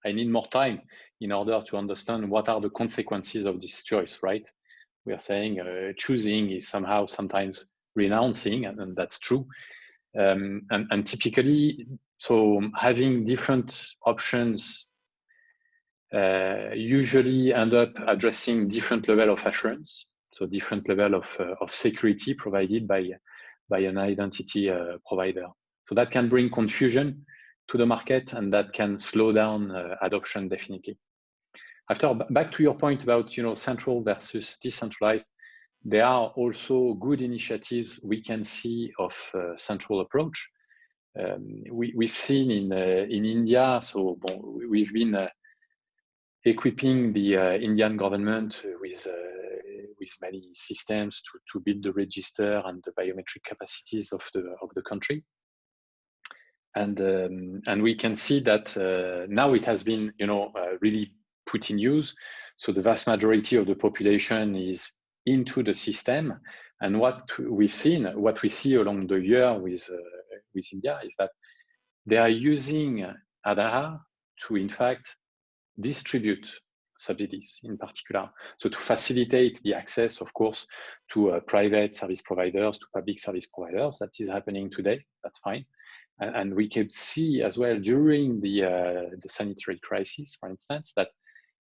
need more time in order to understand what are the consequences of this choice, right? We are saying choosing is somehow sometimes renouncing, and that's true. And typically, so having different options usually end up addressing different level of assurance, so different level of security provided by an identity provider. So that can bring confusion to the market, and that can slow down adoption definitely. Back to your point about central versus decentralized, there are also good initiatives we can see of central approach. We've seen in India, so we've been equipping the Indian government with many systems to build the register and the biometric capacities of the country, and we can see that now it has been really put in use. So the vast majority of the population is into the system, and what we see along the year with India is that they are using Aadhaar to in fact distribute subsidies in particular. So to facilitate the access, of course, to private service providers, to public service providers. That is happening today, that's fine. And we could see as well during the sanitary crisis, for instance, that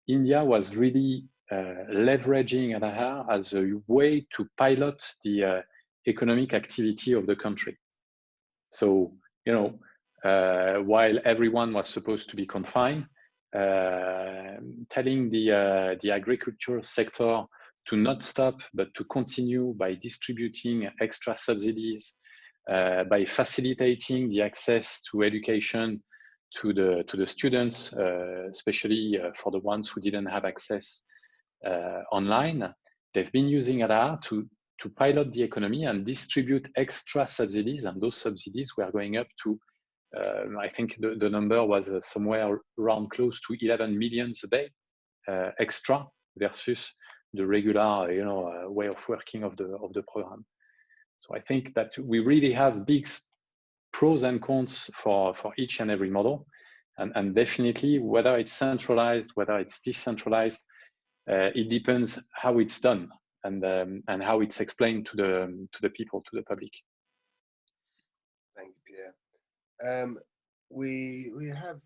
India was really leveraging Aadhaar as a way to pilot the economic activity of the country. So, while everyone was supposed to be confined, telling the agriculture sector to not stop, but to continue by distributing extra subsidies by facilitating the access to education to the students, especially for the ones who didn't have access online. They've been using ADA to pilot the economy and distribute extra subsidies, and those subsidies were going up to, I think the number was somewhere around close to 11 million a day extra versus the regular, way of working of the program. So I think that we really have big pros and cons for each and every model, and definitely whether it's centralized, whether it's decentralized, it depends how it's done and how it's explained to the people, to the public. Thank you, Pierre. We have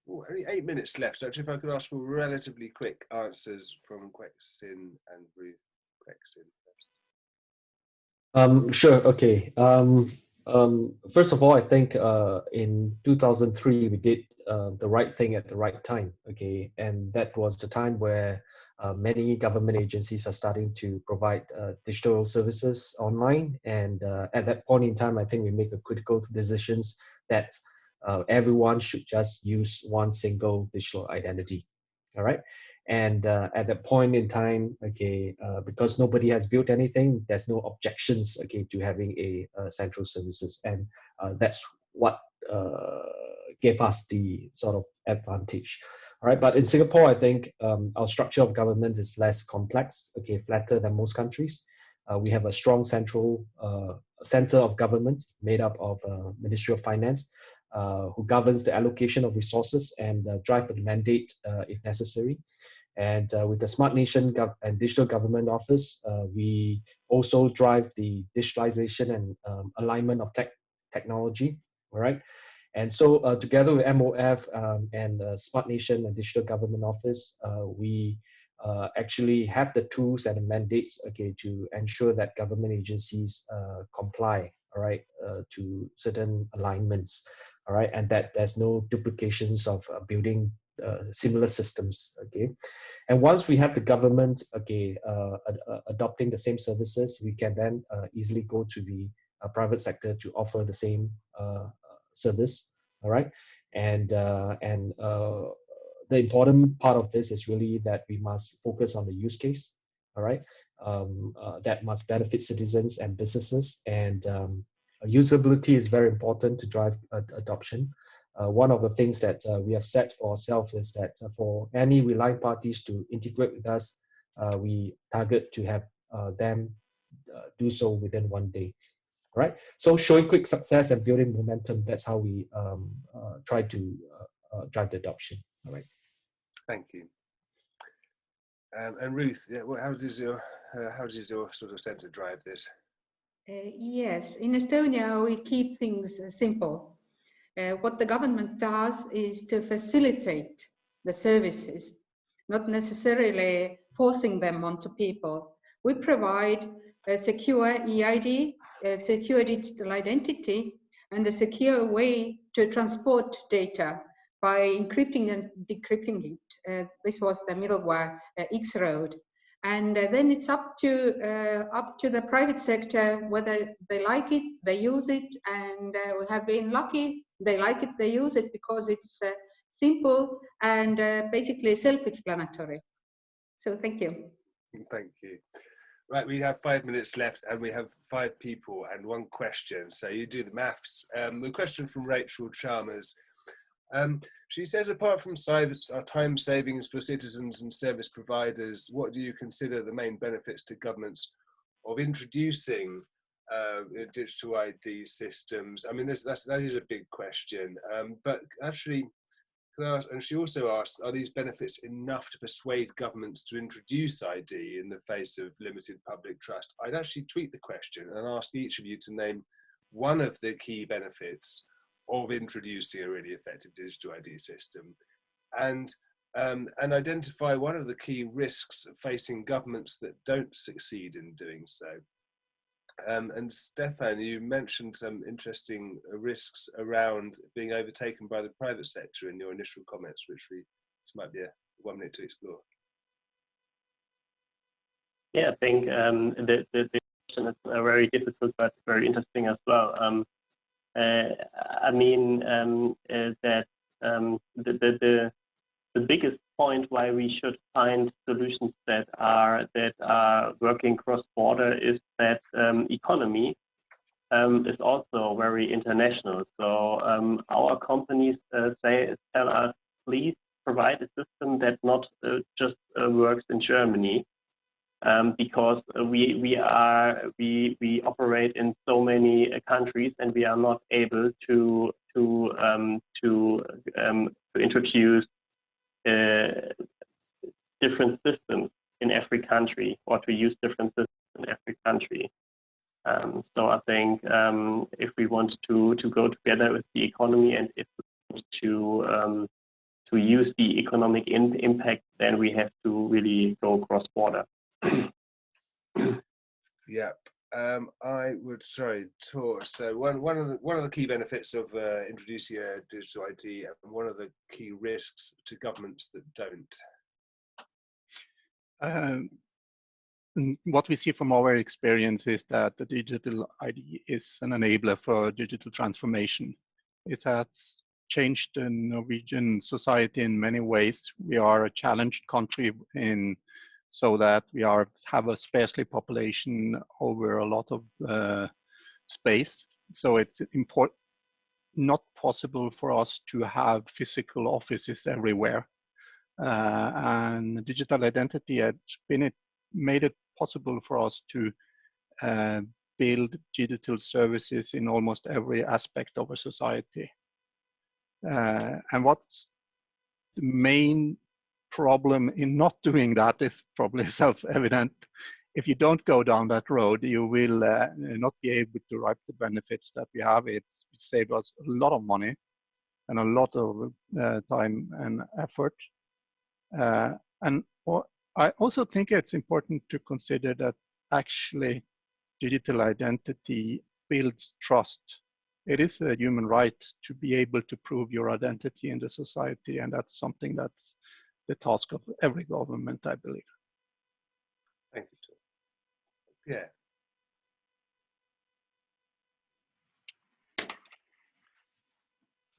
only 8 minutes left, so if I could ask for relatively quick answers from Kweksin and Ruth. Kweksin first. Sure. Okay. First of all, I think in 2003 we did the right thing at the right time. Okay, and that was the time where many government agencies are starting to provide digital services online, and at that point in time, I think we make a critical decisions that everyone should just use one single digital identity. All right. And at that point in time, okay, because nobody has built anything, there's no objections, okay, to having a central services, and that's what gave us the sort of advantage. All right, but in Singapore, I think our structure of government is less complex, okay, flatter than most countries. We have a strong central center of government made up of Ministry of Finance, who governs the allocation of resources and drive the mandate if necessary. And with the Smart Nation and Digital Government Office, we also drive the digitalization and alignment of technology, all right? And so together with MOF and Smart Nation and Digital Government Office, we actually have the tools and the mandates, okay, to ensure that government agencies comply, all right, to certain alignments, all right, and that there's no duplications of building similar systems, okay. And once we have the government, okay, adopting the same services, we can then easily go to the private sector to offer the same service, all right. And the important part of this is really that we must focus on the use case, all right. That must benefit citizens and businesses, and usability is very important to drive adoption. One of the things that we have set for ourselves is that for any relying parties to integrate with us, we target to have them do so within 1 day. Right? So showing quick success and building momentum, that's how we try to drive the adoption. All right. Thank you. And Ruth, yeah, how does your sort of centre drive this? Yes, in Estonia we keep things simple. What the government does is to facilitate the services, not necessarily forcing them onto people. We provide a secure EID, a secure digital identity, and a secure way to transport data by encrypting and decrypting it. This was the middleware X-Road. And then it's up to the private sector whether they like it, they use it, and we have been lucky. They like it, they use it because it's simple and basically self-explanatory. So thank you. Thank you. Right, we have 5 minutes left and we have 5 people and 1 question. So you do the maths. The question from Rachel Chalmers. She says, apart from time savings for citizens and service providers, what do you consider the main benefits to governments of introducing digital ID systems? I mean, that is a big question, but actually, and she also asks, are these benefits enough to persuade governments to introduce ID in the face of limited public trust? I'd actually tweak the question and ask each of you to name one of the key benefits of introducing a really effective digital ID system, and identify one of the key risks facing governments that don't succeed in doing so. And Stefan, you mentioned some interesting risks around being overtaken by the private sector in your initial comments, which this might be a 1 minute to explore. Yeah, I think the question is very difficult, but very interesting as well. I mean that the biggest point why we should find solutions that are working cross-border is that economy is also very international. So our companies tell us, please provide a system that not just works in Germany, because we operate in so many countries, and we are not able to introduce different systems in every country, or to use different systems in every country. So I think if we want to go together with the economy, and if we want to use the economic impact, then we have to really go cross-border. Yeah. I would talk. So one of the key benefits of introducing a digital ID, and one of the key risks to governments that don't. What we see from our experience is that the digital ID is an enabler for digital transformation. It has changed the Norwegian society in many ways. We are a challenged country so that we have a sparsely population over a lot of space. So it's not possible for us to have physical offices everywhere. And digital identity has made it possible for us to build digital services in almost every aspect of our society. And what's the main problem in not doing that is probably self-evident. If you don't go down that road, you will not be able to reap the benefits that we have. It saves us a lot of money and a lot of time and effort. And I also think it's important to consider that actually digital identity builds trust. It is a human right to be able to prove your identity in the society, and that's something that's the task of every government, I believe. Thank you, Tom. Yeah.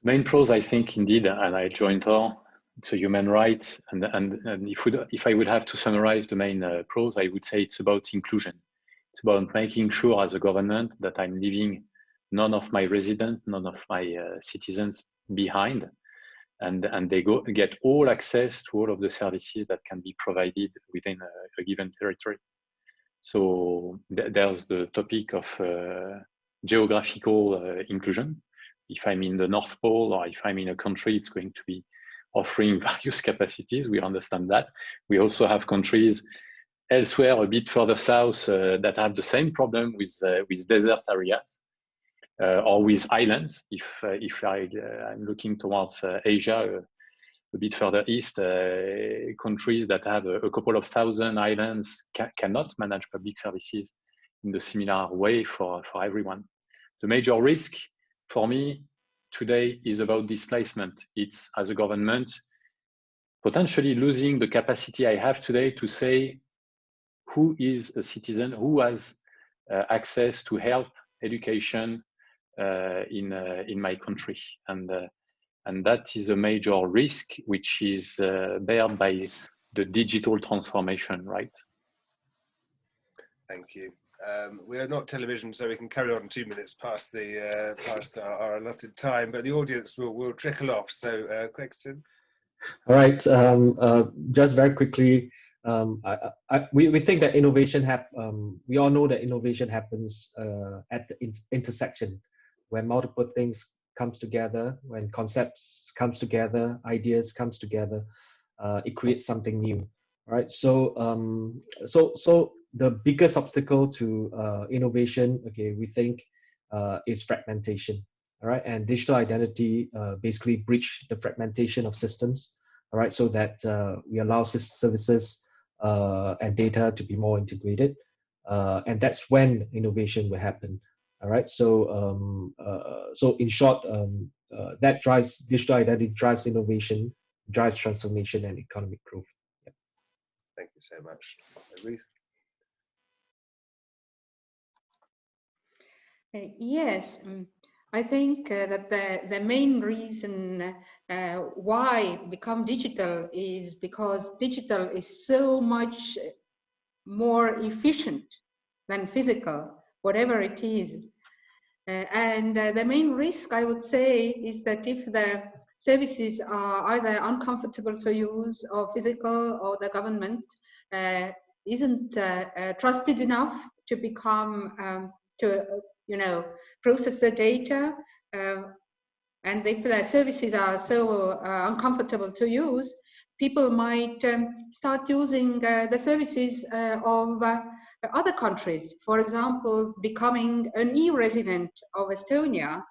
Main pros, I think, indeed, and I join Thor, it's a human right. And if I would have to summarize the main pros, I would say it's about inclusion. It's about making sure as a government that I'm leaving none of my residents, none of my citizens behind, and they get all access to all of the services that can be provided within a given territory. So there's the topic of geographical inclusion. If I'm in the North Pole, or if I'm in a country, it's going to be offering various capacities. We understand that. We also have countries elsewhere a bit further south that have the same problem with desert areas or with islands. If I'm looking towards Asia, a bit further east, countries that have a couple of thousand islands cannot manage public services in the similar way for everyone. The major risk for me today is about displacement. It's, as a government, potentially losing the capacity I have today to say who is a citizen, who has access to health, education in my country. And that is a major risk, which is bared by the digital transformation, right? Thank you. We are not television, so we can carry on 2 minutes past our allotted time, but the audience will trickle off. So, question. All right. Just very quickly, we think that innovation we all know that innovation happens at the intersection, when multiple things comes together, when concepts comes together, ideas comes together, it creates something new. All right. So so the biggest obstacle to innovation, okay, we think is fragmentation. All right, and digital identity basically breach the fragmentation of systems. All right, so that we allow services and data to be more integrated, and that's when innovation will happen. All right, so so in short, that drives digital identity, drives innovation, drives transformation and economic growth. Yeah. Thank you so much, Ruth. Yes, I think that the main reason why become digital is because digital is so much more efficient than physical, whatever it is. And the main risk, I would say, is that if the services are either uncomfortable to use or physical, or the government isn't trusted enough to become, process the data, and if the services are so uncomfortable to use, people might start using the services of other countries. For example, becoming an e-resident of Estonia.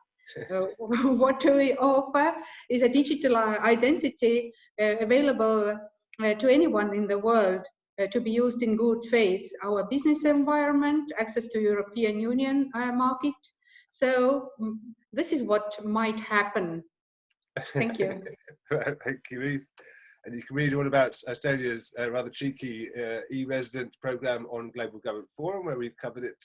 What we offer is a digital identity available to anyone in the world to be used in good faith. Our business environment, access to European Union market. So this is what might happen. Thank you. Thank you, Ruth. And you can read all about Estonia's rather cheeky e-resident program on Global Government Forum, where we've covered it.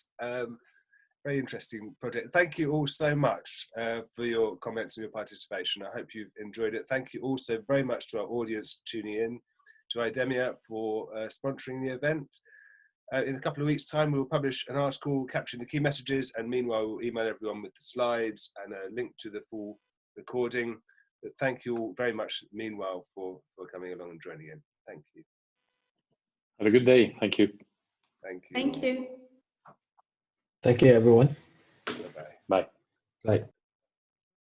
Very interesting project. Thank you all so much for your comments and your participation. I hope you've enjoyed it. Thank you also very much to our audience for tuning in, to IDEMIA for sponsoring the event. In a couple of weeks' time, we'll publish an article capturing the key messages, and meanwhile, we'll email everyone with the slides and a link to the full recording. But thank you all very much, meanwhile, for coming along and joining in. Thank you. Have a good day. Thank you. Thank you. Thank you. Thank you, everyone. Bye-bye. Bye. Bye.